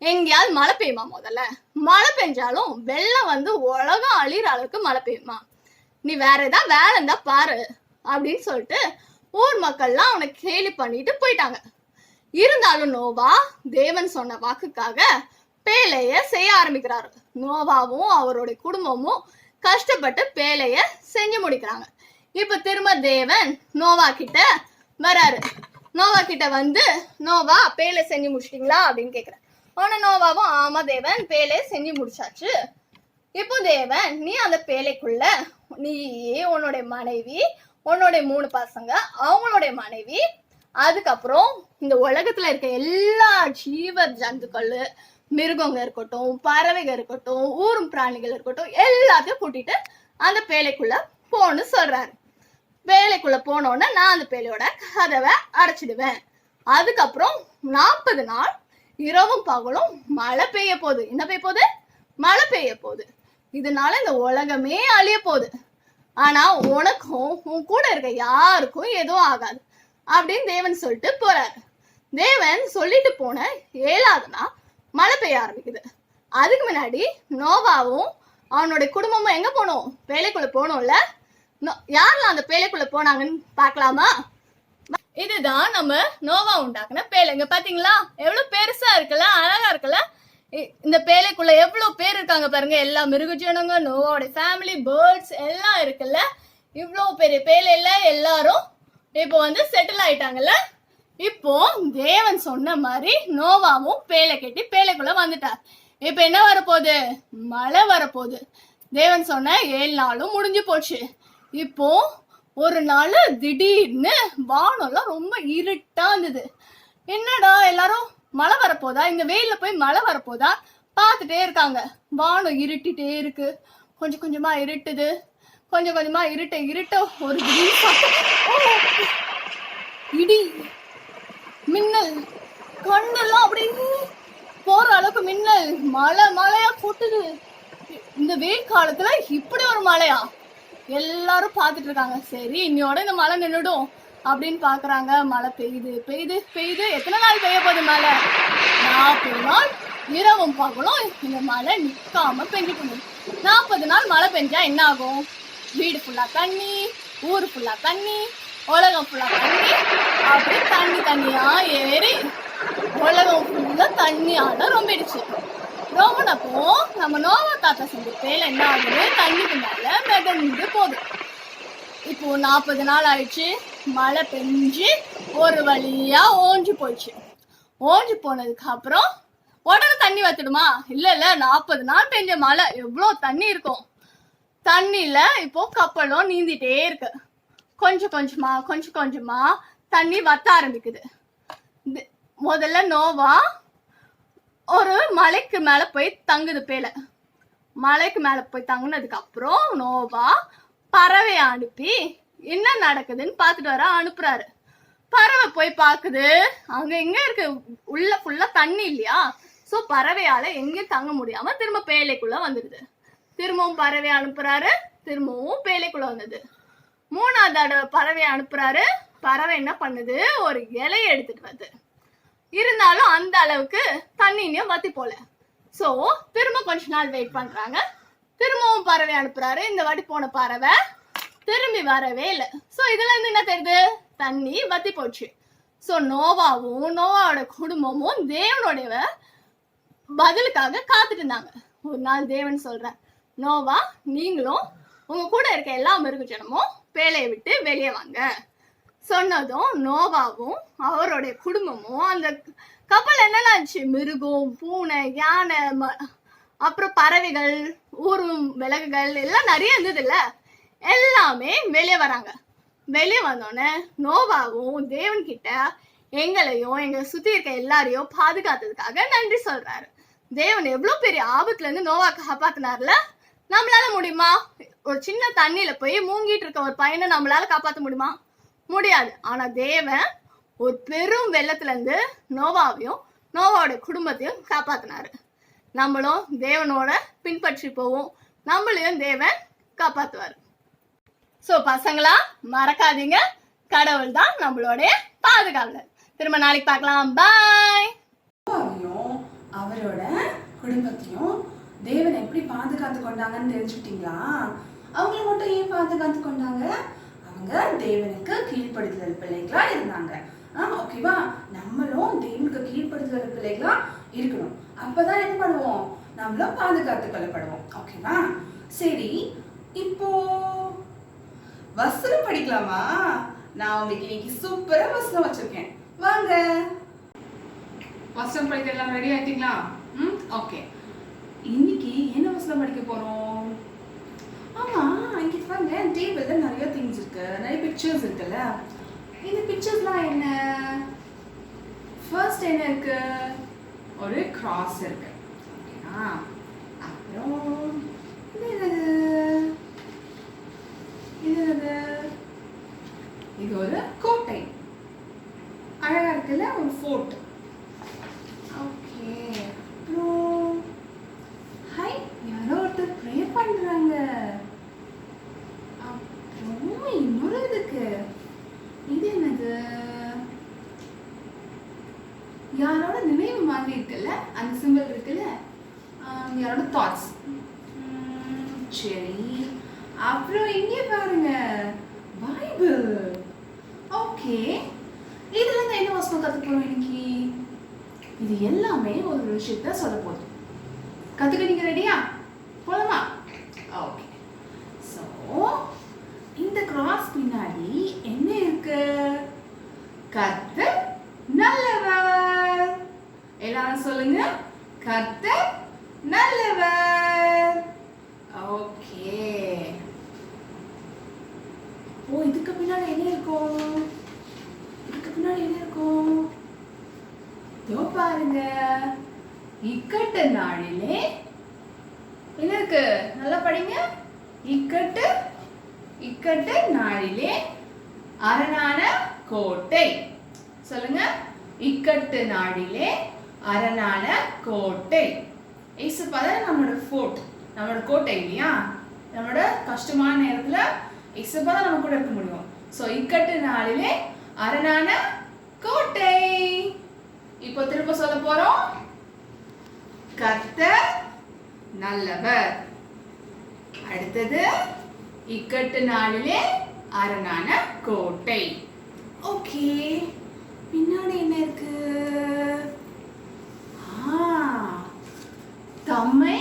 எங்கேயாவது மழை பெய்யுமா? முதல்ல மழை பெஞ்சாலும் வெள்ளம் வந்து உலகம் அழிகிற அளவுக்கு மழை பெய்யுமா? நீ வேற ஏதாவது வேலை இருந்தா பாரு அப்படின்னு சொல்லிட்டு ஊர் மக்கள்லாம் அவனை கேலி பண்ணிட்டு போயிட்டாங்க. இருந்தாலும் நோவா தேவன் சொன்ன வாக்குக்காக பேழைய செய்ய ஆரம்பிக்கிறாரு. நோவாவும் அவருடைய குடும்பமும் கஷ்டப்பட்டு பேழைய செஞ்சு முடிக்கிறாங்க. இப்ப திரும்ப தேவன் நோவா கிட்ட வராரு. நோவா கிட்ட வந்து, நோவா பேழை செஞ்சு முடிச்சிட்டீங்களா அப்படின்னு கேக்குற. ஆனா நோவாவும், ஆமா தேவன் பேழைய செஞ்சு முடிச்சாச்சு. இப்போ தேவன், நீ அந்த பேழைக்குள்ள நீ, உன்னுடைய மனைவி, உன்னுடைய 3 பசங்க, அவங்களுடைய மனைவி, அதுக்கப்புறம் இந்த உலகத்துல இருக்க எல்லா ஜீவ ஜந்துக்கள், மிருகங்க இருக்கட்டும், பறவைகள் இருக்கட்டும், ஊரும் பிராணிகள் இருக்கட்டும், எல்லாத்தையும் கூட்டிட்டு அந்த பேழைக்குள்ள போன்னு சொல்றாரு. பேழைக்குள்ள போனோன்னு நான் அந்த பேழையோட கதவை அடைச்சிடுவேன். அதுக்கப்புறம் 40 நாள் இரவும் பகலும் மழை பெய்ய போகுது. என்ன பெய்ய போகுது? மழை பெய்ய போகுது. இதனால இந்த உலகமே அழிய போகுது. ஆனா உனக்கும் உன் கூட இருக்க யாருக்கும் எதுவும் ஆகாது அப்படின்னு தேவன் சொல்லிட்டு போறாரு. தேவன் சொல்லிட்டு போன 7வது நாள் மழை பெய்ய ஆரம்பிக்குது. அதுக்கு முன்னாடி நோவாவும் அவனுடைய குடும்பமும் எங்க போனோம்? பேழைக்குள்ள போனோம்ல. யாரெல்லாம் அந்த பேழைக்குள்ள போனாங்கன்னு பாக்கலாமா? இதுதான் நம்ம நோவா உண்டாக்குன பேழைங்க. பாத்தீங்களா எவ்வளவு பெருசா இருக்குல்ல, அழகா இருக்குல்ல. இந்த பேழைக்குள்ள எவ்வளவு பேர் இருக்காங்க பாருங்க. எல்லா மிருகஜீவனங்க, நோவாவோட ஃபேமிலி, பேர்ட்ஸ் எல்லாம் இருக்குல்ல. இவ்வளவு பெரிய பேழையில எல்லாரும் இப்போ வந்து செட்டில் ஆயிட்டாங்கல்ல. இப்போ தேவன் சொன்ன மாதிரி நோவாவும் பேழை கட்டி பேழைக்குள்ள வந்துட்டார். இப்ப என்ன வரப்போகுது? மழை வரப்போகுது. தேவன் சொன்ன 7 நாளும் முடிஞ்சு போச்சு. இப்போ ஒரு நாள் திடீர்னு வானம்லாம் ரொம்ப இருட்டா இருந்தது. என்னடா எல்லாரும் மழை வரப்போதா, இந்த வெயில்ல போய் மழை வரப்போதா பார்த்துட்டே இருக்காங்க. வானம் இருட்டிட்டே இருக்கு. கொஞ்சம் கொஞ்சமா இருட்டுது. கொஞ்சம் கொஞ்சமா இருட்ட ஒரு இடி, மின்னல், கண்ணெல்லாம் அப்படி போற அளவுக்கு மின்னல், மழையா கொட்டுது. இந்த வெயில் காலத்துல இப்படி ஒரு மழையா? எல்லாரும் பார்த்துட்டு இருக்காங்க. சரி இன்னையோட இந்த மழை நின்றுடும் அப்படின்னு பாக்குறாங்க. மழை பெய்யுது பெய்யுது பெய்யுது. எத்தனை நாள் பெய்ய போகுது மழை? 40 நாள் இரவும் பகலும் இந்த மழை நிக்காம பெஞ்சிட்டு 40 நாள் மழை பெஞ்சா என்ன ஆகும்? வீடு ஃபுல்லா தண்ணி, ஊரு ஃபுல்லா தண்ணி, உலகம் ஃபுல்லா தண்ணி. அப்படி தண்ணியா ஏறி உலகம் ஃபுல்லா தண்ணியால ரொம்பிடுச்சு. ரொம்பனப்போ நம்ம நோவா தாத்தா செஞ்ச பேழை என்ன ஆகுது? தண்ணிக்கு மேல மிதந்து போகுது. இப்போ 40 நாள் ஆயிடுச்சு. மழை பெஞ்சு ஒரு வழியா ஓஞ்சு போயிடுச்சு. ஓஞ்சு போனதுக்கு அப்புறம் உடனே தண்ணி வத்துடுமா? இல்ல 40 நாள் பெஞ்ச மழை எவ்வளவு தண்ணி இருக்கும். தண்ணியில இப்போ கப்பலும் நீந்திட்டே இருக்கு. கொஞ்சம் கொஞ்சமா தண்ணி வத்த ஆரம்பிக்குது. முதல்ல நோவா ஒரு மலைக்கு மேல போய் தங்குது பேழை. மலைக்கு மேல போய் தங்குனதுக்கு அப்புறம் நோவா பறவைய அனுப்பி என்ன நடக்குதுன்னு பாத்துட்டு வர அனுப்புறாரு. பறவை போய் பாக்குது, அங்க எங்க இருக்கு, உள்ள ஃபுல்லா தண்ணி இல்லையா. சோ பறவையால எங்கேயும் தங்க முடியாம திரும்ப பேழைக்குள்ள வந்துடுது. திரும்பவும் பறவைய அனுப்புறாரு. திரும்பவும் பேழைக்குள்ள வந்தது. 3வது தடவை பறவைய அனுப்புறாரு. பறவை என்ன பண்ணுது? ஒரு இலையை எடுத்துட்டு வருது. இருந்தாலும் அந்த அளவுக்கு தண்ணியும் வத்தி போல. சோ திரும்ப கொஞ்ச நாள் வெயிட் பண்றாங்க. திரும்பவும் பறவை அனுப்புறாரு. இந்த வாட்டி போன பறவை திரும்பி வரவே இல்லை. சோ இதுல இருந்து என்ன தெரியுது? தண்ணி வத்தி போச்சு. சோ நோவாவும் நோவாவோட குடும்பமும் தேவனுடைய பதிலுக்காக காத்துட்டு இருந்தாங்க. ஒரு நாள் தேவன் சொல்ற, நோவா நீங்களும் உங்க கூட இருக்க எல்லா மிருகஜனமும் பேழையை விட்டு வெளியே வாங்க. சொன்னதும் நோவாவும் அவருடைய குடும்பமும் அந்த கப்பல் என்னெல்லாம் இருந்துச்சு, மிருகம், பூனை, யானை, அப்புறம் பறவைகள், ஊரும் விலங்குகள் எல்லாம் நிறைய இருந்தது இல்ல, எல்லாமே வெளியே வராங்க. வெளியே வந்தோடனே நோவாவும் தேவன் கிட்ட எங்களையும் எங்க சுத்தி இருக்க எல்லாரையும் பாதுகாத்ததுக்காக நன்றி சொல்றாரு. தேவன் எவ்வளவு பெரிய ஆபத்துல இருந்து நோவா காப்பாத்தினார்ல. நம்மளால முடியுமா? ஒரு சின்ன தண்ணியில போய் மூங்கிட்டு இருக்க ஒரு பையனை நம்மளால காப்பாற்ற முடியுமா? முடியாது. ஆனா தேவன் ஒரு பெரும் வெள்ளத்துல இருந்து நோவாவையும் நோவாவோட குடும்பத்தையும் காப்பாத்தினாரு. நம்மளும் தேவனோட பின்பற்றி போவோம், நம்மளையும் தேவன் காப்பாத்துவாரு. சோ பசங்களா மறக்காதீங்க, கடவுள் தான் நம்மளுடைய பாதுகாவலர். திரும்ப நாளைக்கு பார்க்கலாம். பாய். அவரோட குடும்பத்தையும் தேவன் எப்படி பாதுகாத்து கொண்டாங்கன்னு தெரிஞ்சுக்கிட்டீங்களா? அவங்கள மட்டும் ஏன் பாதுகாத்து கொண்டாங்க? அவங்க தேவனுக்கு கீழ்ப்படுதல் பிள்ளைகளா இருந்தாங்க. ஓகேவா? நம்மளும் தேவனுக்கு கீழ்ப்படுதல் பிள்ளைகளா இருக்கணும். அப்பதான் என்ன பண்ணுவோம்? நம்மளும் பாதுகாத்து கொள்ளப்படுவோம். ஓகேவா? சரி, இப்போ வசனம் படிக்கலாமா? நான் உங்களுக்கு இன்னைக்கு சூப்பரா வசனம் வச்சிருக்கேன், வாங்க. வசனம் படிக்க எல்லாம் ரெடி ஆயிட்டீங்களா? ஓகே. இன்னைக்கு என்ன வசனம் படிக்க போறோம்? ஆமா, இங்க பாருங்க, டேபிள்ல நிறைய திங்ஸ் இருக்கு, நிறைய பிக்சர்ஸ் இருக்குல்ல. இந்த பிக்சர்ஸ்லாம் என்ன? ஃபர்ஸ்ட் என்ன இருக்கு? ஒரு கிராஸ் இருக்கு. ஓகேவா? அப்புறம் இது ஒரு கோட்டை, அழகா இருக்குல்ல, ஒரு ஃபோர்ட். ஓகே. அப்புறம் ஹாய், யாரோ ஒருத்தர் ப்ரே பண்றாங்க. அப்புறம் இன்னொரு இருக்கு, இது என்னது? யாரோட நினைவு மாதிரி இருக்குல்ல, அந்த சிம்பிள் இருக்குல்ல, யாரோட தாட்ஸ். சரி, அப்புறம் இங்கே பாருங்க, பைபிள். ஓகே, இதுல இருந்து என்ன வசனம் கத்துக்க போறோம் இன்னைக்கு? இது எல்லாமே ஒரு விஷயத்த சொல்ல போகுது. கத்துக்க நீங்க ரெடியா? போலாமா? ஓகே. சோ இந்த கிராஸ் பின்னாடி என்ன இருக்கு? கர்த்தர் நல்லவர். எல்லாரும் சொல்லுங்க, கர்த்தர் நல்லவர். ஓகே. இதுக்கு பின்னாடி என்ன இருக்கும்? இதுக்கு பின்னாடி என்ன இருக்கும்? இதோ பாருங்க, இக்கட்டு நாளிலே என்ன இருக்கு? நல்லா படிங்க. இக்கட்டு நாளிலே அரணான கோட்டை. சொல்லுங்க, இக்கட்டு நாளிலே அரணான கோட்டை. ஏசப்பா தான் நம்மளோட ஃபோர்ட், நம்மளோட கோட்டை இல்லையா? நம்மளோட கஷ்டமான நேரத்துல ஏசப்பா தான் நம்ம கூட இருக்க முடியும். சோ இக்கட்டு நாளிலே அரணான கோட்டை. இப்போ திரும்ப சொல்ல போறோம், கர்த்தர் நல்லவர். அடுத்தது, இக்கட்டு நாளிலே அரணான கோட்டை. ஓகே, பின்னாடி என்ன இருக்கு? தம்மை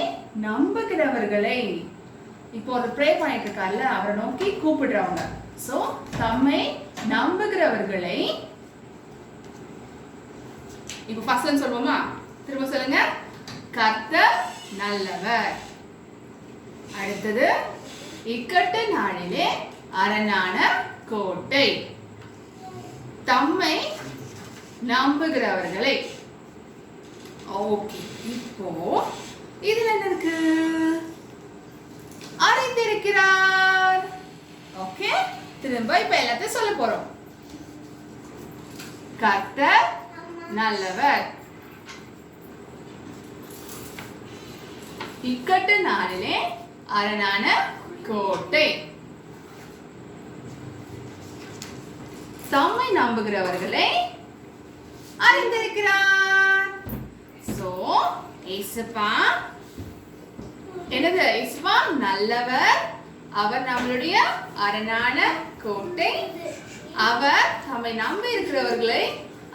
நம்புகிறவர்களை, இப்போ ஒரு ப்ரே பண்ணிட்டு இருக்கார்ல, அவரை நோக்கி கூப்பிடுறவங்க. சோ தம்மை நம்புகிறவர்களை. இப்போ ஃபர்ஸ்ட் சொல்லுவோமா? திரும்ப சொல்லுங்க, கர்த்தர் நல்லவர். அடுத்தது, இக்கட்டு நாளிலே அரணான கோட்டை. தம்மை நம்புகிறவர்களை. ஓகே, இப்போ இதுல என்ன இருக்கு? அறிந்திருக்கிறார். ஓகே, திரும்ப இப்ப எல்லாத்தையும் சொல்ல போறோம். கர்த்தர் நல்லவர். இக்கட்டு நாளிலே அரணான கோட்டை. தம்மை நம்புகிறவர்களை அறிந்திருக்கிறார். சோ ஏசப்பா என்னது? ஏசப்பா நல்லவர், அவர் நம்மளுடைய அரணான கோட்டை, அவர் தம்மை நம்பி இருக்கிறவர்களை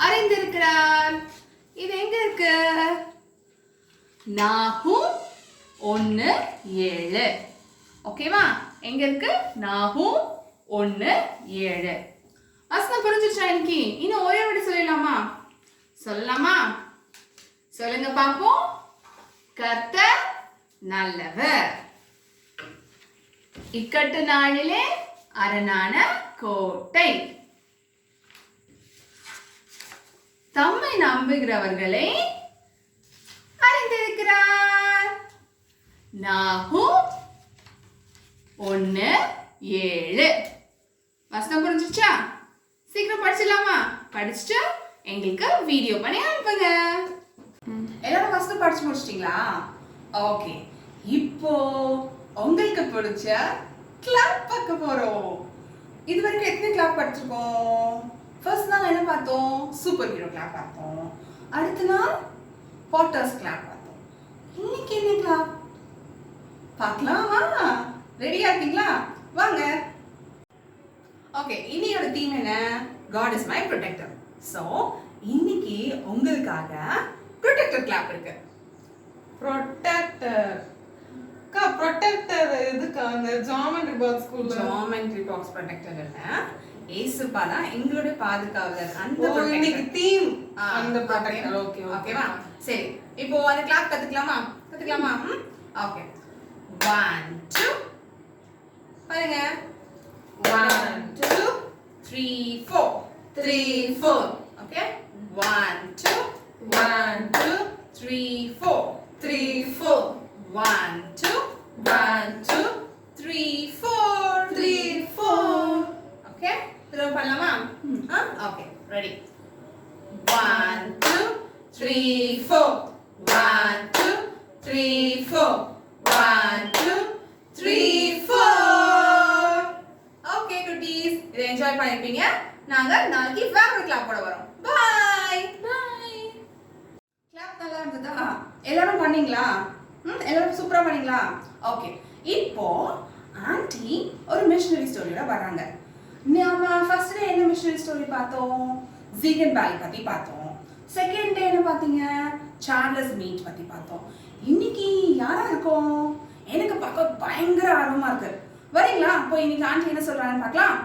அறிந்திருக்கிறார். இது எங்க இருக்கு? நாகூம் 1:7. ஓகேவா? எங்க இருக்கு? நாகூம் 1:7. வசனம் புரிஞ்சிச்சா இன்னைக்கு? இன்னும் ஒரே வாட்டி சொல்லலாமா? சொல்லலாமா? சொல்லுங்க பாப்போம். கர்த்தர் நல்லவர். இக்கட்டு நாளிலே அரணான கோட்டை. தம்மை நம்புகிறவர்களை அறிந்திருக்கிறார். நாகூம் 1:7. வசனம் புரிஞ்சிச்சா? சீக்கிரம் படிச்சிடலாமா? படிச்சுட்டு எங்களுக்கு வீடியோ பண்ணி அனுப்புங்க. எல்லாரும் ஃபர்ஸ்ட் படிச்சு முடிச்சிட்டீங்களா? ஓகே, இப்போ உங்களுக்கு பிடிச்ச கிளாப் பார்க்க போறோம். இது வரைக்கும் எத்தனை கிளாப் படிச்சிருக்கோம்? ஃபர்ஸ்ட் நாள் என்ன பார்த்தோம்? சூப்பர் ஹீரோ கிளாப் பார்த்தோம். அடுத்த நாள் பாட்டர்ஸ் கிளாப் பார்த்தோம். இன்னைக்கு என்ன கிளாப் பார்க்கலாமா? ரெடியா இருக்கீங்களா? வாங்க. ஓகே, இன்னையோட தீம் என்ன? God is my protector. So இன்னைக்கு உங்களுக்காக ப்ரொடெக்டர் கிளாப் இருக்கு. ப்ரொடெக்டர் இதுக்கு அந்த geometry box school geometry box protector இல்ல, ஏசுப்பா தான் எங்களுடைய பாதுகாவலர். அந்த இன்னைக்கு தீம் அந்த ப்ரொடெக்டர். ஓகே ஓகேவா? சரி, இப்போ அந்த கிளாப் கத்துக்கலாமா? ஓகே, 1 2 பாருங்க. 1 2 3 4 3 4. ஓகே, 1 2 1 2 3 4 3 4. 1 2 1 2 3 4 3 4. ஓகே, திரும்ப பண்ணலாமா? Okay, ready. 1 2 3 4 1 2 3 4 1 2 3 4. ஓகே குட்டீஸ், இதை என்ஜாய் பண்ணிருப்பீங்க. நாங்க நாளைக்கு வேற ஒரு கிளாப் போட வரோம். By by. கிளாப் நல்லா இருந்ததா? எல்லாரும் பண்ணீங்களா? எல்லாரும் சூப்பரா பண்ணீங்களா? ஓகே, இப்போ ஆன்ட்டி ஒரு மிஷனரி ஸ்டோரியோட வராங்க. நாம ஃபர்ஸ்ட் டே என்ன மிஷனரி ஸ்டோரி பார்த்தோம்? ஜீகன் பேலி பத்தி பார்த்தோம். செகண்ட் டே என்ன பார்த்தீங்க? சார்லஸ் மீட் பத்தி பார்த்தோம். இன்னைக்கு யாரா இருக்கோம்? எனக்கு பார்க்க பயங்கர ஆர்வமா இருக்கு. வரீங்களா? போய் இன்னைக்கு ஆன்ட்டி என்ன சொல்றாங்கன்னு பார்க்கலாம்.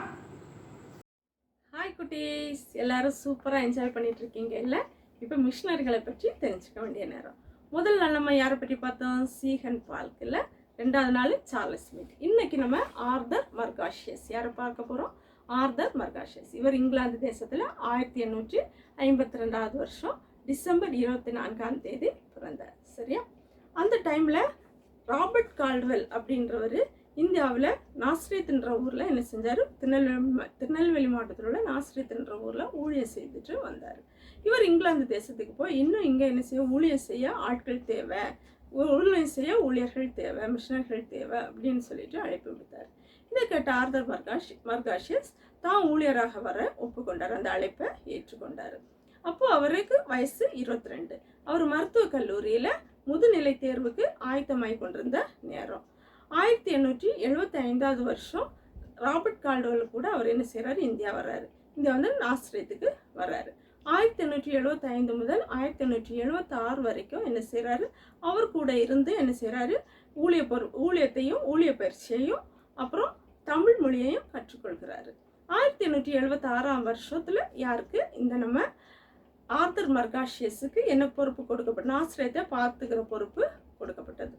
ஹாய் குட்டீஸ், எல்லாரும் சூப்பராக என்ஜாய் பண்ணிட்டு இருக்கீங்க இல்லை? இப்போ மிஷினரிகளை பற்றி தெரிஞ்சுக்க வேண்டிய நேரம். முதல் நாள் நம்ம யாரை பற்றி பார்த்தோம்? சீகன் பால்க் இல்லை? ரெண்டாவது நாள் சார்லஸ் மீட். இன்னைக்கு நம்ம ஆர்தர் மர்காஷியஸ் யாரை பார்க்க போகிறோம்? ஆர்தர் மர்காஷியஸ். இவர் இங்கிலாந்து தேசத்தில் 1852 வருஷம் டிசம்பர் 24 பிறந்தார். சரியா? அந்த டைமில் ராபர்ட் கால்ட்வெல் அப்படின்றவர் இந்தியாவில் நாஸ்ரேத்ன்ற ஊரில் என்ன செஞ்சார்? திருநெல்வேலி மாவட்டத்தில் உள்ள நாஸ்ரேத்ன்ற ஊரில் ஊழியம் செய்துட்டு வந்தார். இவர் இங்கிலாந்து தேசத்துக்கு போய் இன்னும் இங்கே என்ன செய்ய? ஊழியம் செய்ய ஆட்கள் தேவை, ஊழியம் செய்ய ஊழியர்கள் தேவை, மிஷனர்கள் தேவை அப்படின்னு சொல்லிட்டு அழைப்பு விடுத்தார். இதை கேட்ட ஆர்தர் மர்காஷியஸ் தான் ஊழியராக வர ஒப்புக்கொண்டார். அந்த அழைப்பை ஏற்றுக்கொண்டார். அப்போ அவருக்கு வயசு 22. அவர் மருத்துவக் கல்லூரியில் முதுநிலை தேர்வுக்கு ஆயத்தமாகி கொண்டிருந்த நேரம். 1875 வருஷம் ராபர்ட் கால்ட்வெல் கூட அவர் என்ன செய்கிறாரு? இந்தியா வர்றாரு. இந்தியா வந்து நாஸ்ரேத்துக்கு வர்றாரு. 1875 முதல் 1876 வரைக்கும் என்ன செய்கிறாரு? அவர் கூட இருந்து என்ன செய்கிறாரு? ஊழியத்தையும் ஊழிய பயிற்சியையும் அப்புறம் தமிழ் மொழியையும் கற்றுக்கொள்கிறாரு. 1876 வருஷத்தில் யாருக்கு? இந்த நம்ம ஆர்தர் மர்காஷியஸுக்கு என்ன பொறுப்பு கொடுக்கப்பட்ட? நாஸ்ரேத்தை பார்த்துக்கிற பொறுப்பு கொடுக்கப்பட்டது.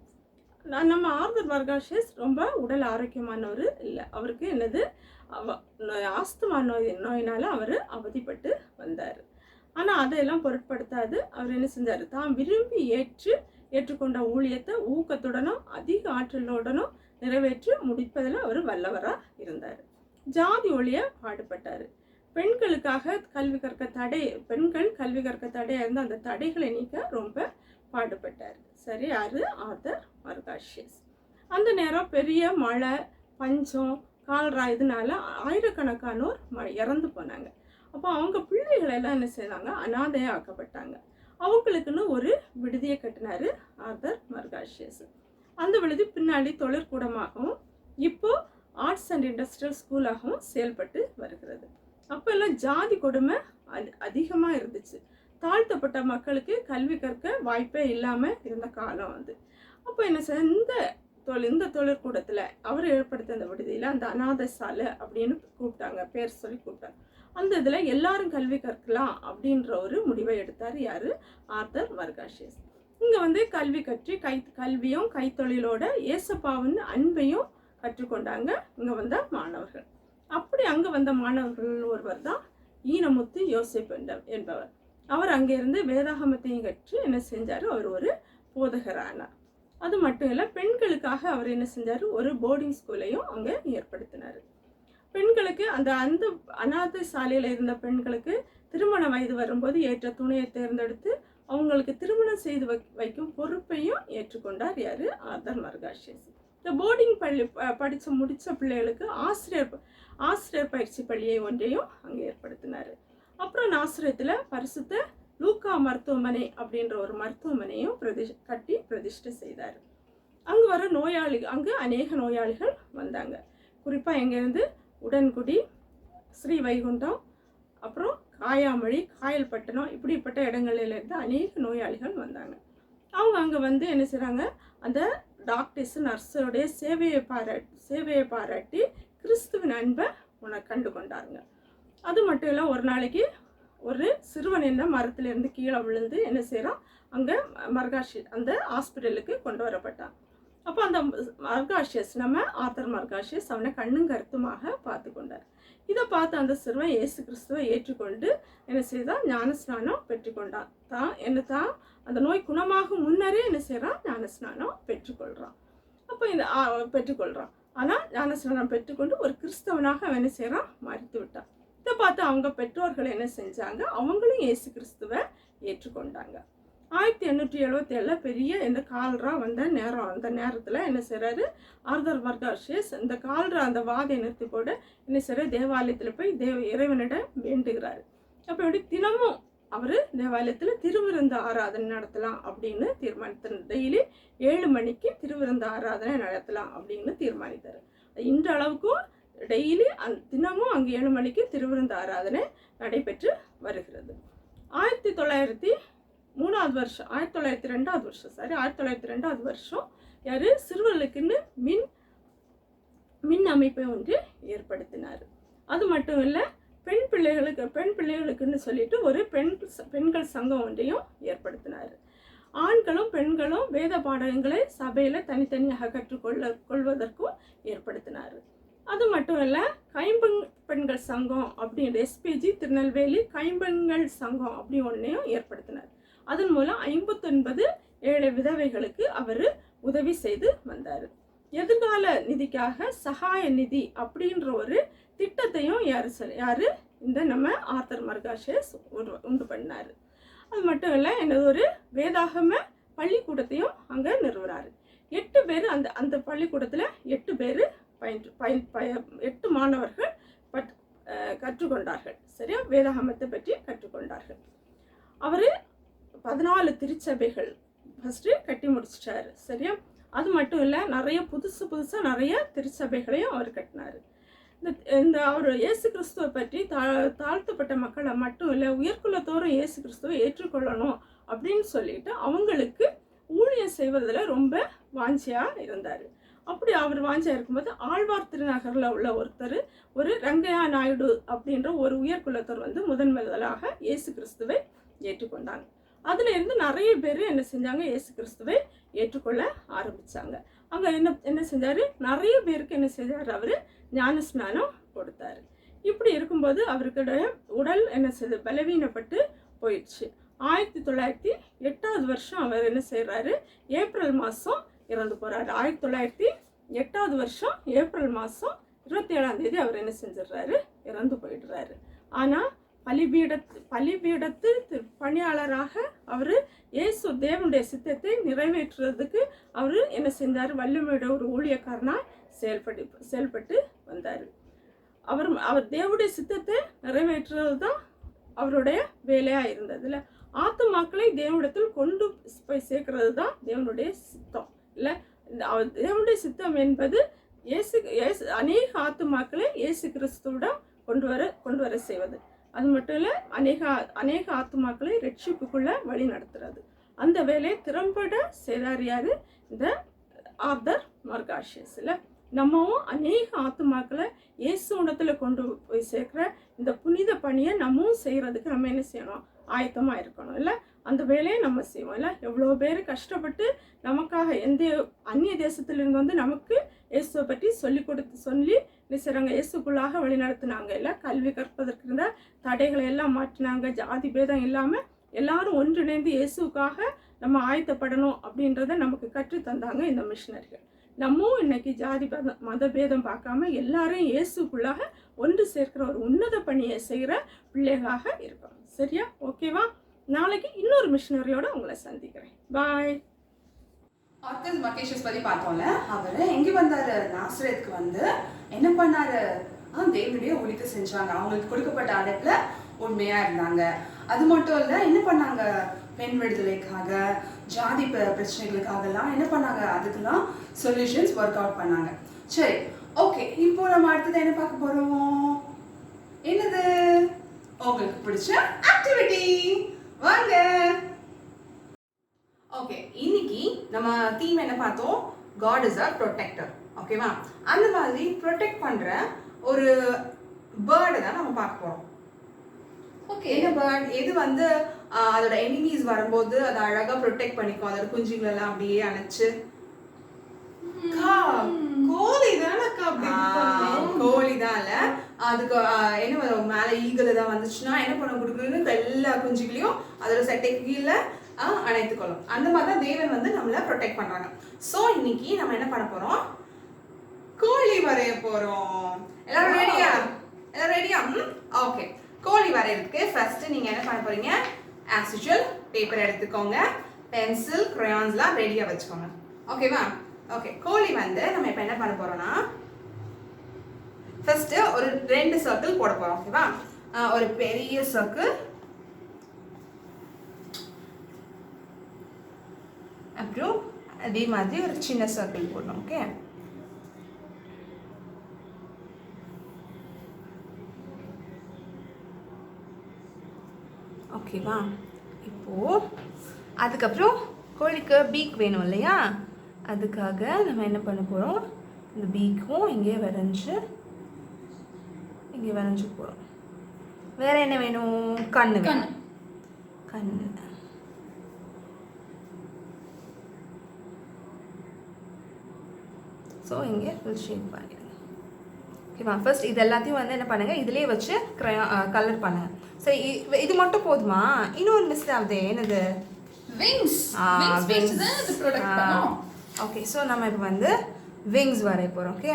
நம்ம ஆர்தர் மர்காஷியஸ் ரொம்ப உடல் ஆரோக்கியமானவர் இல்லை. அவருக்கு என்னது? ஆஸ்துமா நோயினால் அவர் அவதிப்பட்டு வந்தார். ஆனால் அதையெல்லாம் பொருட்படுத்தாது அவர் என்ன செஞ்சார்? தான் விரும்பி ஏற்றுக்கொண்ட ஊழியத்தை ஊக்கத்துடனும் அதிக ஆற்றலுடனும் நிறைவேற்றி முடிப்பதில் அவர் வல்லவராக இருந்தார். ஜாதி ஒழிய பாடுபட்டார். பெண்களுக்காக கல்வி கற்க பெண்கள் கல்வி கற்க தடையாக இருந்த அந்த தடைகளை நீக்க ரொம்ப பாடுபட்டார். சரி, யாரு? ஆர்தர் மர்காஷியஸ். அந்த நேரம் பெரிய மழை, பஞ்சம், கால்ரா இதனால ஆயிரக்கணக்கானோர் இறந்து போனாங்க. அப்போ அவங்க பிள்ளைகள் எல்லாம் என்ன செய்தாங்க? அனாதையாக ஆக்கப்பட்டாங்க. அவங்களுக்குன்னு ஒரு விடுதியை கட்டினாரு ஆர்தர் மர்காஷியஸ். அந்த விடுதி பின்னாடி தொழிற்கூடமாகவும் இப்போ ஆர்ட்ஸ் அண்ட் இண்டஸ்ட்ரியல் ஸ்கூலாகவும் செயல்பட்டு வருகிறது. அப்போ எல்லாம் ஜாதி கொடுமை அதிகமாக இருந்துச்சு. தாழ்த்தப்பட்ட மக்களுக்கு கல்வி கற்க வாய்ப்பே இல்லாமல் இருந்த காலம் வந்து. அப்போ என்ன செய்ய? இந்த தொழிற்கூடத்தில் அவர் ஏற்படுத்த அந்த விடுதியில் அந்த அநாத சாலை அப்படின்னு கூப்பிட்டாங்க, பேர் சொல்லி கூப்பிட்டாங்க. அந்த இதில் எல்லாரும் கல்வி கற்கலாம் அப்படின்ற ஒரு முடிவை எடுத்தார் யார்? ஆர்தர் மர்காஷியஸ். இங்கே வந்து கல்வி கற்றி கல்வியும் கைத்தொழிலோட ஏசப்பாவின் அன்பையும் கற்றுக்கொண்டாங்க இங்கே வந்த மாணவர்கள். அப்படி அங்கே வந்த மாணவர்கள் ஒருவர் தான் ஈனமுத்து யோசேப் என்பவர். அவர் அங்கேருந்து வேதாகமத்தையும் கற்று என்ன செஞ்சார்? அவர் ஒரு போதகரானார். அது மட்டும் இல்லை, பெண்களுக்காக அவர் என்ன செஞ்சார்? ஒரு போர்டிங் ஸ்கூலையும் அங்கே ஏற்படுத்தினார். பெண்களுக்கு அந்த அநாதை சாலையில் இருந்த பெண்களுக்கு திருமண வயது வரும்போது ஏற்ற துணையை தேர்ந்தெடுத்து அவங்களுக்கு திருமணம் செய்து வைக்கும் பொறுப்பையும் ஏற்றுக்கொண்டார் யார்? ஆர்தர் மர்காஷியஸ். இந்த போர்டிங் பள்ளி படித்து முடித்த பிள்ளைகளுக்கு ஆசிரியர் பயிற்சி பள்ளியை ஒன்றையும் அங்கே ஏற்படுத்தினார். அப்புறம் நாசரேத்தில் பரிசுத்த லூக்கா மருத்துவமனை அப்படின்ற ஒரு மருத்துவமனையும் கட்டி பிரதிஷ்டை செய்தார். அங்கே வர அங்கே அநேக நோயாளிகள் வந்தாங்க. குறிப்பாக எங்கேருந்து உடன்குடி, ஸ்ரீவைகுண்டம், அப்புறம் காயாமொழி, காயல்பட்டணம் இப்படிப்பட்ட இடங்களிலிருந்து அநேக நோயாளிகள் வந்தாங்க. அவங்க அங்கே வந்து என்ன செய்கிறாங்க, அந்த டாக்டர்ஸ் நர்ஸோடைய சேவையை பாராட்டி கிறிஸ்துவின் அன்பை கண்டு கொண்டாருங்க. அது மட்டும் இல்லை, ஒரு நாளைக்கு ஒரு சிறுவன் என்ன மரத்துலேருந்து கீழே விழுந்து என்ன செய்கிறான், அங்கே அந்த ஹாஸ்பிட்டலுக்கு கொண்டு வரப்பட்டான். அப்போ அந்த ஆர்தர் மர்காஷியஸ் அவனை கண்ணும் கருத்துமாக பார்த்து கொண்டார். இதை பார்த்து அந்த சிறுவன் இயேசு கிறிஸ்துவை ஏற்றுக்கொண்டு என்ன செய்தான், ஞானஸ்நானம் பெற்றுக்கொண்டான். தான் அந்த நோய் குணமாகும் முன்னரே என்ன செய்கிறான், ஞானஸ்நானம் பெற்றுக்கொள்கிறான். அப்போ பெற்றுக்கொள்கிறான். ஆனால் ஞானஸ்நானம் பெற்றுக்கொண்டு ஒரு கிறிஸ்தவனாக அவன் என்ன செய்கிறான், மறித்து விட்டான். இதை பார்த்து அவங்க பெற்றோர்கள் என்ன செஞ்சாங்க, அவங்களும் இயேசு கிறிஸ்துவை ஏற்றுக்கொண்டாங்க. 1877 பெரிய இந்த கால்ரா வந்த நேரத்தில் என்ன செய்கிறாரு, ஆர்தர் மர்காஷியஸ் இந்த கால்ரா அந்த வாதை நிறுத்தி போட என்ன செய்கிறார், தேவாலயத்தில் போய் இறைவனிடம் வேண்டுகிறாரு. அப்போ எப்படி தினமும் அவர் தேவாலயத்தில் திருவிருந்து ஆராதனை நடத்தலாம் அப்படின்னு தீர்மானித்தார். டெய்லி 7 மணிக்கு திருவிருந்து ஆராதனை நடத்தலாம் அப்படின்னு தீர்மானித்தார். இன்றளவுக்கும் டெய்லி தினமும் அங்கே 7 மணிக்கு திருவிருந்து ஆராதனை நடைபெற்று வருகிறது. 1902 வருஷம் யார், சிறுவர்களுக்குன்னு மின் அமைப்பை ஒன்று ஏற்படுத்தினார். அது மட்டும் இல்லை, பெண் பிள்ளைகளுக்குன்னு சொல்லிட்டு ஒரு பெண்கள் சங்கம் ஒன்றையும் ஏற்படுத்தினார். ஆண்களும் பெண்களும் வேத பாடங்களை சபையில் தனித்தனியாக கற்றுக்கொள்வதற்கும் ஏற்படுத்தினார். அது மட்டும் இல்லை, பெண்கள் சங்கம் அப்படின்ற எஸ்பிஜி திருநெல்வேலி கைம்பெண்கள் சங்கம் அப்படி ஒன்றையும் ஏற்படுத்தினார். அதன் மூலம் 59 ஏழை விதவைகளுக்கு அவர் உதவி செய்து வந்தார். எதிர்கால நிதிக்காக சகாய நிதி அப்படின்ற ஒரு திட்டத்தையும் யாரு இந்த நம்ம ஆர்தர் மர்காஷியஸ் உண்டு பண்ணார். அது மட்டும் இல்லை, எனது ஒரு வேதாகம பள்ளிக்கூடத்தையும் அங்கே நிறுவுறாரு. 8 பேர் அந்த பள்ளிக்கூடத்தில் 8 பேர் 8 மாணவர்கள் கற்றுக்கொண்டார்கள். சரியா, வேதாகமத்தை பற்றி கற்றுக்கொண்டார்கள். அவர் 14 திருச்சபைகள் ஃபஸ்ட்டு கட்டி முடிச்சிட்டாரு. சரியா, அது மட்டும் இல்லை, நிறைய புதுசாக நிறைய திருச்சபைகளையும் அவர் கட்டினார். இந்த அவர் இயேசு கிறிஸ்துவை பற்றி தாழ்த்தப்பட்ட மக்களை மட்டும் இல்லை, உயர்குலத்தோறும் இயேசு கிறிஸ்துவை ஏற்றுக்கொள்ளணும் அப்படின்னு சொல்லிட்டு அவங்களுக்கு ஊழியம் செய்வதில் ரொம்ப வாஞ்சியாக இருந்தார். அப்படி அவர் வாஞ்சியாக இருக்கும்போது ஆழ்வார் திருநகரில் உள்ள ஒரு ரங்கையா நாயுடு அப்படின்ற ஒரு உயர்குலத்தர் வந்து முதலாக இயேசு கிறிஸ்துவை ஏற்றுக்கொண்டாங்க. அதுல இருந்து நிறைய பேர் என்ன செஞ்சாங்க, இயேசு கிறிஸ்துவை ஏற்றுக்கொள்ள ஆரம்பிச்சாங்க. அங்க என்ன செஞ்சாரு, நிறைய பேருக்கு என்ன செஞ்சாரு, அவரு ஞானஸ்நானம் கொடுத்தாரு. இப்படி இருக்கும்போது அவருடைய உடல் என்ன செய்து பலவீனப்பட்டு போயிடுச்சு. 1908 வருஷம் அவர் என்ன செய்யறாரு, ஏப்ரல் மாதம் இறந்து போறாரு. 1908 வருஷம் ஏப்ரல் மாதம் 27 அவர் என்ன செஞ்சிடறாரு, இறந்து போயிடுறாரு. ஆனால் பலிபீடத்து பணியாளராக அவர் இயேசு தேவனுடைய சித்தத்தை நிறைவேற்றுறதுக்கு அவர் என்ன செஞ்சார், வல்லமையோட ஒரு ஊழியக்காரனாக செயல்பட்டு வந்தார். அவர் தேவனுடைய சித்தத்தை நிறைவேற்றுறது தான் அவருடைய வேலையாக இருந்ததுல. ஆத்துமாக்களை தேவனிடத்தில் கொண்டு போய் சேர்க்கறது தான் தேவனுடைய சித்தம் இல்லை. தேவனுடைய சித்தம் என்பது அநேக ஆத்துமாக்களை இயேசு கிறிஸ்துவிடம் கொண்டு வர செய்வது. அது மட்டும் இல்லை, அநேக ஆத்துமாக்களை ரட்சிப்புக்குள்ள வழி நடத்துறது. அந்த வேலையை திறம்பட செய்தார் இந்த ஆர்தர் மர்காஷியஸ். இல்லை, நம்மவும் அநேக ஆத்துமாக்களை இயேசு இடத்துல கொண்டு போய் சேர்க்குற இந்த புனித பணியை நம்மவும் செய்கிறதுக்கு நம்ம என்ன செய்யணும், ஆயத்தமாக இருக்கணும். இல்லை, அந்த வேலையை நம்ம செய்வோம். இல்லை, எவ்வளோ பேர் கஷ்டப்பட்டு நமக்காக அந்நிய தேசத்திலிருந்து வந்து நமக்கு இயேசுவை பற்றி சொல்லி செய்கிறாங்க, இயேசுக்குள்ளாக வழி நடத்தினாங்க. இல்லை, கல்வி கற்பதற்கு இருந்த தடைகளை எல்லாம் மாற்றினாங்க. ஜாதி பேதம் இல்லாமல் எல்லாரும் ஒன்றிணைந்து இயேசுக்காக நம்ம ஆயத்தப்படணும் அப்படின்றத நமக்கு கற்று தந்தாங்க இந்த மிஷினரிகள். நம்மவும் இன்னைக்கு ஜாதி மத பேதம் பார்க்காம எல்லாரையும் இயேசுக்குள்ளாக ஒன்று சேர்க்கிற ஒரு உன்னத பணியை செய்கிற பிள்ளைகளாக இருக்கணும். சரியா, ஓகேவா? நாளைக்கு இன்னொரு மிஷினரியோட உங்களை சந்திக்கிறேன். பாய். ஆர்த்தஸ் மக்கேஷஸ் பற்றி பார்த்தோம்ல, அவர் எங்கே வந்தார்? நாசரேத்துக்கு வந்து என்ன பண்ணாரு? தேவனுடைய ஊழியத்தை செஞ்சாங்க. அவங்களுக்கு கொடுக்கப்பட்ட அழைப்பில் உண்மையாக இருந்தாங்க. அது மட்டும் இல்லை, என்ன பண்ணாங்க? பெண் விடுதலைக்காக, ஜாதி பிரச்சனைகளுக்காகலாம் என்ன பண்ணாங்க? அதுக்கெல்லாம் சொல்யூஷன்ஸ் ஒர்க் அவுட் பண்ணாங்க. சரி, ஓகே. இப்போ நம்ம அடுத்தது என்ன பார்க்க போகிறோம்? என்னது? உங்களுக்கு பிடிச்ச ஆக்டிவிட்டி. வாங்க. ஓகே, இன்னைக்கு நம்ம தீம் என்ன பார்த்தோம்? God is our protector. ஓகேவா? அந்த மாதிரி ப்ரொடெக்ட் பண்ணுற ஒரு பேர்டை தான் நம்ம பார்க்க போகிறோம். ஓகே, என்ன பேர்ட்? எது வந்து அதோட எனிமீஸ் வரும்போது அதை அழகாக ப்ரொடெக்ட் பண்ணிக்கும், அதோட குஞ்சுங்களெல்லாம் அப்படியே அணைச்சு. கோழி தானக்கா? கோழி தான் இல்லை, அதுக்கு என்ன வரும்? மேலே ஈகிள் தான் வந்துச்சுன்னா என்ன பண்ண கொடுக்குறதுன்னு எல்லா குஞ்சுகளையும் அதோட சட்டை கீழே அணைத்துக்கொள்ளும். அந்த மாதிரி தான் தேவன் வந்து நம்மளை ப்ரொடெக்ட் பண்ணுறாங்க. ஸோ இன்னைக்கு நம்ம என்ன பண்ண போகிறோம்? கோழி வரைய போகிறோம். எல்லாரும் ரெடியா? எல்லாரும் ரெடியா? ஓகே. கோழி வரையறதுக்கு ஃபர்ஸ்ட் நீங்கள் என்ன பண்ண போகிறீங்க? ஆஸ் யூஷுவல் பேப்பர் எடுத்துக்கோங்க, பென்சில், க்ரையான்ஸ்லாம் ரெடியாக வச்சுக்கோங்க. ஓகேவா? ஓகே, கோழி வந்து நம்ம இப்போ என்ன பண்ண போகிறோம்னா, ஃபர்ஸ்ட் ஒரு 2 சர்க்கிள் போட போகிறோம். ஓகேவா? ஒரு பெரிய சர்க்கிள், அப்புறம் அதே மாதிரி ஒரு சின்ன சர்க்கிள் போடணும். ஓகே, ஓகேவா? இப்போது அதுக்கப்புறம் கோழிக்கு பீக் வேணும் இல்லையா? அதுக்காக நம்ம என்ன பண்ண போகிறோம்? இந்த பீக்கும் இங்கே வரைஞ்சி போகிறோம். வேறு என்ன வேணும்? கண்ணு வேணும். கண்ணு. ஸோ இங்கே ஃபுல் ஷேப் பண்ணிடுங்க. ஓகேவா? ஃபர்ஸ்ட் இது எல்லாத்தையும் வந்து என்ன பண்ணுங்கள், இதிலே வச்சு கலர் பண்ணுங்கள். சரி, இது மட்டும் போதுமா? இன்னொரு மிஸ் ஆகுது. என்னது? விங்ஸ். ஓகே, ஸோ நம்ம இப்போ வந்து விங்ஸ் வரைய போகிறோம். ஓகே,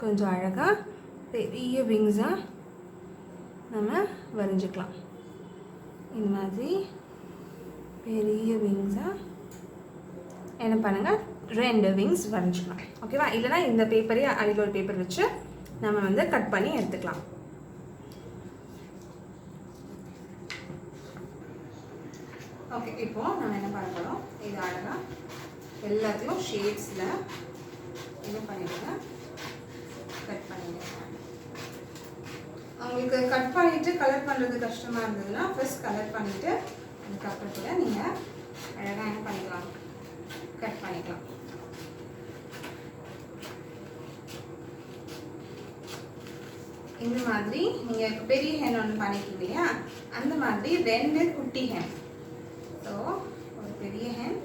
கொஞ்சம் அழகாக பெரிய விங்ஸாக நம்ம வரைஞ்சிக்கலாம். இந்த மாதிரி பெரிய விங்ஸாக என்ன பண்ணுங்கள், 2 விங்ஸ் வரைஞ்சிக்கலாம். ஓகேவா? இல்லைனா இந்த பேப்பரே அதில் ஒரு பேப்பர் வச்சு நம்ம வந்து கட் பண்ணி எடுத்துக்கலாம். ஓகே, இப்போது நம்ம என்ன பண்ண போகிறோம்? இது அழகாக எல்லாத்தையும் ஷேட்ஸில் என்ன பண்ணிடுங்க, கட் பண்ணிடுங்க. உங்களுக்கு கட் பண்ணிவிட்டு கலர் பண்ணுறது கஷ்டமாக இருந்ததுன்னா ஃபர்ஸ்ட் கலர் பண்ணிவிட்டு அதுக்கப்புறம் கூட நீங்கள் அழகாக என்ன பண்ணிக்கலாம், கட் பண்ணிக்கலாம். இந்த மாதிரி நீங்கள் பெரிய ஹேன் ஒன்று பண்ணிக்கிங்க இல்லையா? அந்த மாதிரி 2 குட்டி ஹேன். ஸோ ஒரு பெரிய ஹேன்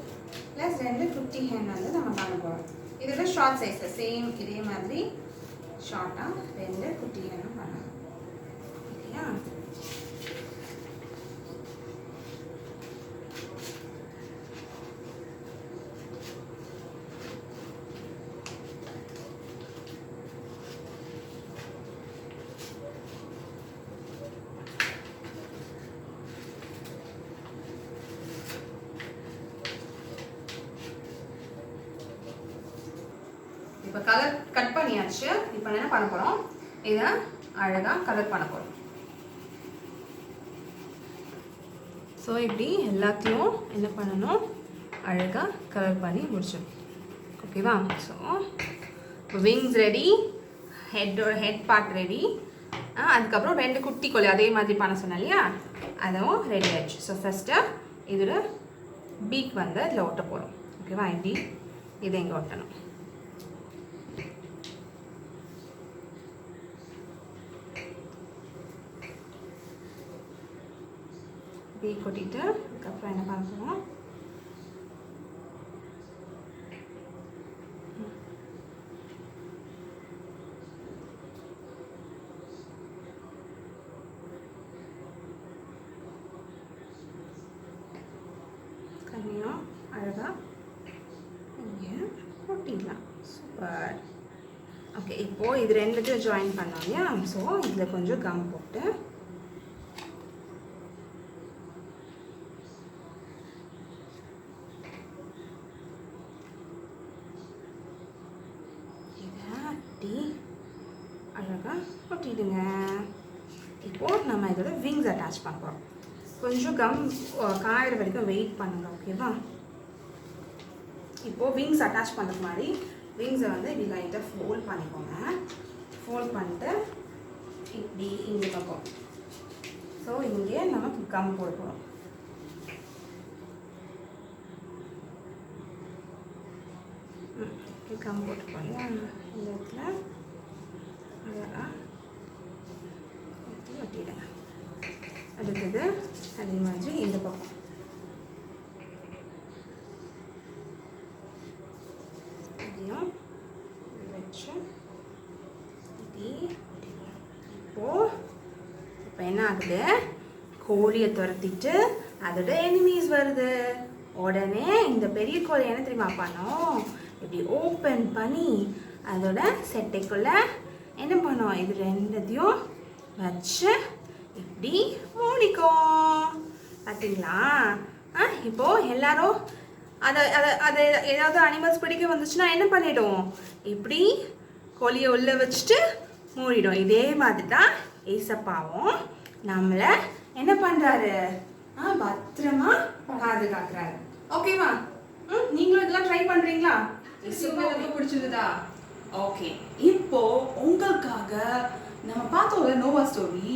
ப்ளஸ் 2 குட்டி ஹேன் வந்து நம்ம பண்ண போகிறோம். இதோட ஷார்ட் சைஸில் சேம் இதே மாதிரி ஷார்ட்டாக 2 குட்டி ஹேனும் பண்ணலாம். ஓகேயா? இப்போ கலர் கட் பண்ணியாச்சு. இப்போ என்ன பண்ண போகிறோம்? இதை அழகாக கலர் பண்ண போகிறோம். ஸோ இப்படி எல்லாத்தையும் என்ன பண்ணணும், அழகாக கலர் பண்ணி முடிச்சோம். ஓகேவா? ஸோ இப்போ wings ready, head part ready. அதுக்கப்புறம் 2 குட்டி கோழி அதே மாதிரி பண்ண சொன்னேன் இல்லையா? அதுவும் ரெடி ஆயிடுச்சு. ஸோ ஃபஸ்ட்டு இதோட பீக் வந்து இதில் ஒட்ட போகிறோம். ஓகேவா? இப்படி இதை இங்கே ஒட்டணும். பீக் கொட்டிட்டு அதுக்கப்புறம் என்ன பண்ண போகிறோம், கம்மியாக அழகாக இங்கே கொட்டிடலாம். சூப்பர். ஓகே, இப்போது இது 2த்தையும் ஜாயின் பண்ணோம் இல்லையா? ஸோ இதில் கொஞ்சம் கம் போட்டு ஒட்டிடுங்க. இப்போது நம்ம இதோட விங்ஸ் அட்டாச் பண்ண போகிறோம். கொஞ்சம் காயிற வரைக்கும் வெயிட் பண்ணுங்க, ஓகேவா? இப்போது விங்ஸ் அட்டாச் பண்ணுறதுக்கு மாதிரி விங்ஸை வந்து இப்படி லைட்டாக ஃபோல்ட் பண்ணிக்கோங்க. ஃபோல்ட் பண்ணிட்டு இப்படி இந்த பக்கம், ஸோ இங்கே நமக்கு கம் போட போகிறோம். கம் போட்டுப்போம் இல்லையா இந்த இடத்துல, அதெல்லாம் ஒட்டிடுங்க. அடுத்தது அதே மாதிரி இந்த பக்கம் இதையும் வச்சு இப்போ என்ன ஆகுது, கோழியை துரத்திட்டு அதோட எனிமீஸ் வருது. உடனே இந்த பெரிய கோழி என்ன தெரியுமா பண்ணோம், இப்படி ஓப்பன் பண்ணி அதோட செட்டைக்குள்ளே என்ன பண்ணோம், இது ரெண்டத்தையும் வச்சு இப்படி மூடிக்கும். பார்த்தீங்களா? இப்போது எல்லாரும் அதை அதை அதை ஏதாவது அனிமல்ஸ் பிடிக்க வந்துச்சுன்னா என்ன பண்ணிடும், இப்படி கோழியை உள்ளே வச்சுட்டு மூடிடும். இதே மாதிரி தான் ஏசப்பாவும் நம்மளை என்ன பண்ணுறாரு, பத்திரமா பாதுகாக்கிறாரு. ஓகேவா? நீங்களும் இதெல்லாம் ட்ரை பண்ணுறீங்களா? ரொம்ப பிடிச்சிருந்ததா? ஓகே, இப்போ உங்களுக்காக நம்ம பார்த்தோம்ல நோவா ஸ்டோரி,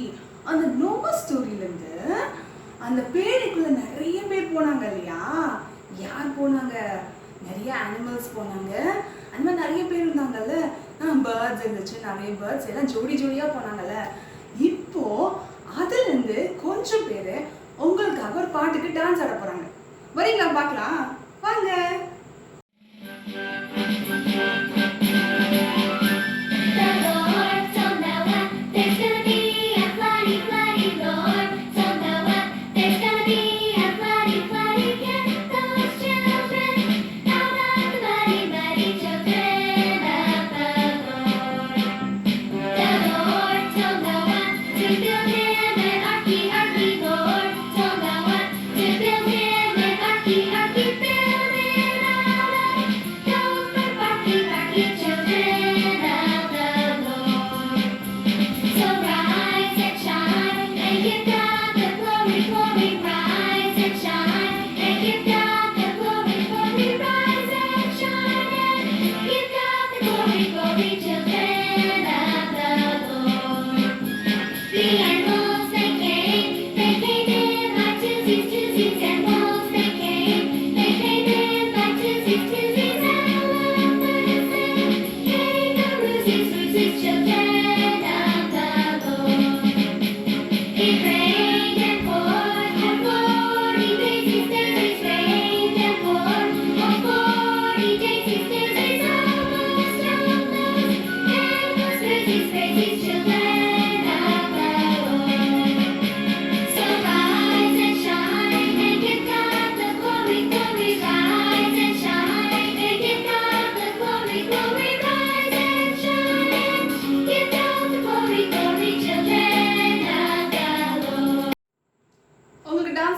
அந்த நோவா ஸ்டோரியிலேருந்து அந்த பேழைக்குள்ள நிறைய பேர் போனாங்க இல்லையா? யார் போனாங்க? நிறைய அனிமல்ஸ் போனாங்க. அந்த மாதிரி நிறைய பேர் இருந்தாங்கல்ல, பேர்ட்ஸ் இருந்துச்சு, நிறைய பேர்ட்ஸ் எல்லாம் ஜோடி ஜோடியாக போனாங்கல்ல. இப்போ அதுலேருந்து கொஞ்சம் பேர் உங்களுக்காக ஒரு பாட்டுக்கு டான்ஸ் ஆட போகிறாங்க. வரீங்களா? பார்க்கலாம் வாங்க.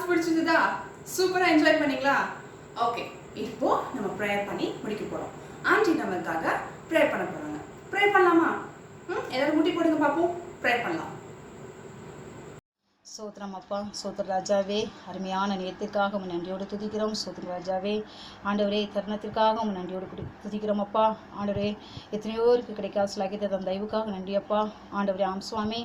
பிடிச்சிருந்ததா? சூப்பரா என்ஜாய் பண்ணீங்களா? ஓகே, இப்போ நம்ம ப்ரேயர் பண்ணி முடிக்க போறோம். ஆண்டி நமக்காக ப்ரேயர் பண்ண போறாங்க. ப்ரேயர் பண்ணலாமா? எல்லாரும் முட்டி போடுங்க பாப்போம். ப்ரேயர் பண்ணலாம். சோத்திரம் அப்பா, சோத்திர ராஜாவே, அருமையான நேரத்திற்காக உன் நன்றியோடு துதிக்கிறோம். சோத்திர ராஜாவே, ஆண்டவரே, தருணத்திற்காக உன் நன்றியோடு துதிக்கிறோம் அப்பா. ஆண்டவரே, எத்தனையோருக்கு கிடைக்காத சிலாக்கியத்தை தன் தயவுக்காக நன்றி அப்பா. ஆண்டவரே, ஆம் சுவாமி,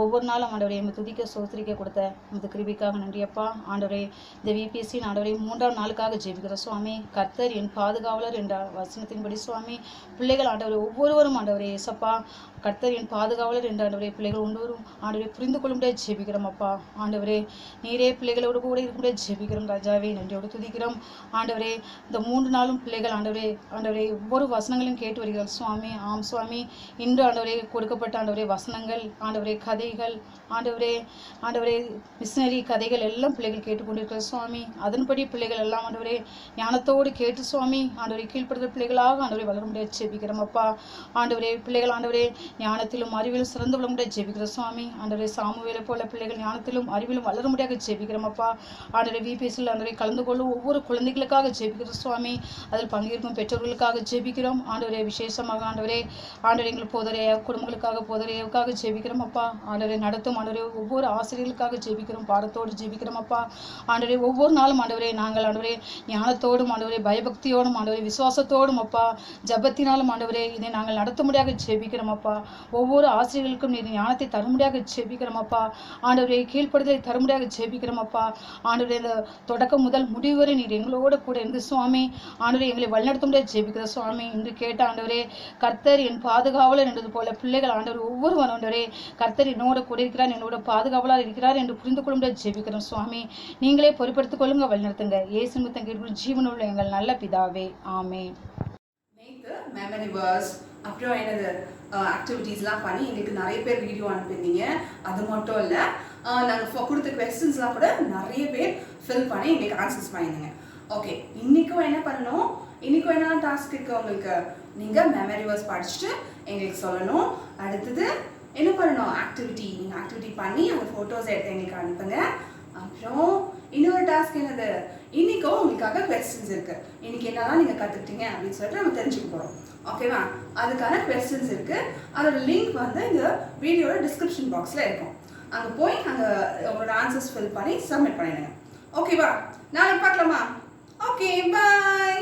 ஒவ்வொரு நாளும் ஆண்டவரே எம்மை துதிக்க சோத்திரிக்க கொடுத்த உமது கிருபைக்காக நன்றி அப்பா. ஆண்டவரே, இந்த விபிஎஸ்சி ஆண்டவரே 3ஆம் நாளுக்காக ஜெபிக்கிற சுவாமி. கர்த்தர் என் பாதுகாவலர் என்ற வசனத்தின்படி சுவாமி, பிள்ளைகள் ஆண்டவரே ஒவ்வொருவரும் ஆண்டவரே ஏசப்பா, கர்த்தர் என் பாதுகாவலர் என்ற ஆண்டவரே பிள்ளைகள் ஒவ்வொருவரும் ஆண்டவரே புரிந்து கொள்ளும்படியா ஜெபிக்கிறோம் அப்பா. ஆண்டவரே, நீரே பிள்ளைகளோடு கூட இருக்கும்படியா ஜெபிக்கிறோம் ராஜாவே. நன்றியோடு துதிக்கிறோம் ஆண்டவரே. இந்த 3 நாளும் பிள்ளைகள் ஆண்டவரே ஆண்டவரே ஒவ்வொரு வசனங்களையும் கேட்டு வருகிறார் சுவாமி. ஆம் சுவாமி, இன்று ஆண்டவரே கொடுக்கப்பட்ட ஆண்டவரே வசனங்கள், ஆண்டவரே கதைகள், ஆண்டவரே ஆண்டவரே மிஷினரி கதைகள் எல்லாம் பிள்ளைகள் கேட்டுக்கொண்டிருக்கிற சுவாமி. அதன்படி பிள்ளைகள் எல்லாம் ஆண்டவரே ஞானத்தோடு கேட்டு சுவாமி ஆண்டவரே கீழ்ப்படுத்த பிள்ளைகளாக ஆண்டவரே வளர முடியாது ஜெபிக்கிறோம் அப்பா. ஆண்டவரே, பிள்ளைகள் ஆண்டவரே ஞானத்திலும் அறிவிலும் சிறந்து விளங்க முடியாது ஜெபிக்கிறோம் சுவாமி. ஆண்டவரே சாமுவேலை போல பிள்ளைகள் ஞானத்திலும் அறிவிலும் வளர முடியாது ஜெபிக்கிறோம் அப்பா. ஆண்டவரே விபிஎஸ்ல ஆண்டவரே கலந்து கொள்ளும் ஒவ்வொரு குழந்தைகளுக்காக ஜெபிக்கிறோம் சுவாமி. அதில் பங்கேற்கும் பெற்றோர்களுக்காக ஜெபிக்கிறோம் ஆண்டவரே. விசேஷமாக ஆண்டவரே எங்கள் போதரையா குடும்பங்களுக்காக போதரையாவுக்காக ஜெபிக்கிறோம் அப்பா. ஆண்டவரே நடத்தும் ஆண்டவரே ஒவ்வொரு ஆசிரியர்களுக்காக ஜெபிக்கிறோம், பாடத்தோடு ஜெபிக்கிறோம் அப்பா. ஆண்டவரே ஒவ்வொரு நாளும் ஆண்டவரே நாங்கள் ஆண்டவரே ஞானத்தோடும் ஆண்டவரே பயபக்தியோடும் ஆண்டவரே விசுவாசத்தோடும் அப்பா ஜபத்தினாலும் ஆண்டவரே இதை நாங்கள் நடத்த முடியாத ஜெபிக்கிறோம் அப்பா. ஒவ்வொரு ஆசிரியர்களுக்கும் நீர் ஞானத்தை தர முடியாத ஜெபிக்கிறோம் அப்பா. ஆண்டவரே கீழ்ப்படுதலை தர முடியாத ஜெபிக்கிறோம் அப்பா. ஆண்டவரே இந்த தொடக்கம் முதல் முடிவு வரை நீர் எங்களோட கூட இருந்து சுவாமி ஆண்டவரே எங்களை வழிநடத்த முடியாது ஜெபிக்கிற சுவாமி. இன்று கேட்ட ஆண்டவரே கர்த்தர் என் பாதுகாவலர் என்றது போல பிள்ளைகள் ஆண்டவர் ஒவ்வொருவரும் ஆண்டவரே கர்த்தர் என்னோட கூட இருக்கிறார், என்னோட பாதுகாவலர் இருக்கிறார் என்று புரிந்து கொள்ள முடியாது ஜெபிக்கிறோம் சுவாமி. நீங்களே பொறுப்படுத்திக் கொள்ளுங்க, வழிநடத்துங்க. இயேசு முத்தம் கேட்கும் ஜீவனுள்ள எங்கள் நல்ல பிதாவே, ஆமென். மெமரி வேர்ஸ் அப்புறம் என்னது ஆக்டிவிட்டீஸ்லாம் பண்ணி எங்களுக்கு நிறைய பேர் வீடியோ அனுப்பியிருந்தீங்க. அது மட்டும் இல்லை நாங்கள் கொடுத்த கொஸ்டின்ஸ்லாம் கூட நிறைய பேர் ஃபில் பண்ணி எங்களுக்கு ஆன்சர்ஸ் பண்ணியிருந்தீங்க. ஓகே, இன்றைக்கும் என்ன பண்ணணும், இன்றைக்கும் என்ன டாஸ்க் இருக்குது உங்களுக்கு, நீங்கள் மெமரி வேர்ஸ் படிச்சுட்டு எங்களுக்கு சொல்லணும். அடுத்தது என்ன பண்ணணும், ஆக்டிவிட்டி. நீங்கள் ஆக்டிவிட்டி பண்ணி அந்த ஃபோட்டோஸ் எடுத்து எங்களுக்கு அனுப்புங்க. அப்புறம் இன்னொரு டாஸ்க் என்னது, இன்னைக்கும் உங்களுக்காக கொஸ்டின்ஸ் இருக்கு. இன்னைக்கு என்னதான் நீங்க கத்துக்கிட்டீங்க அப்படின்னு சொல்லிட்டு நம்ம தெரிஞ்சுக்க போறோம். ஓகேவா? அதுக்கான கொஸ்டின்ஸ் இருக்கு. அதோட லிங்க் வந்து இந்த வீடியோட டிஸ்கிரிப்ஷன் பாக்ஸ்ல இருக்கும். அங்க போய் அங்க உங்களோட ஆன்சர்ஸ் ஃபில் பண்ணி சப்மிட் பண்ணிடுங்க. ஓகேவா? நாளைக்கு பார்க்கலாமா? ஓகே, பாய்.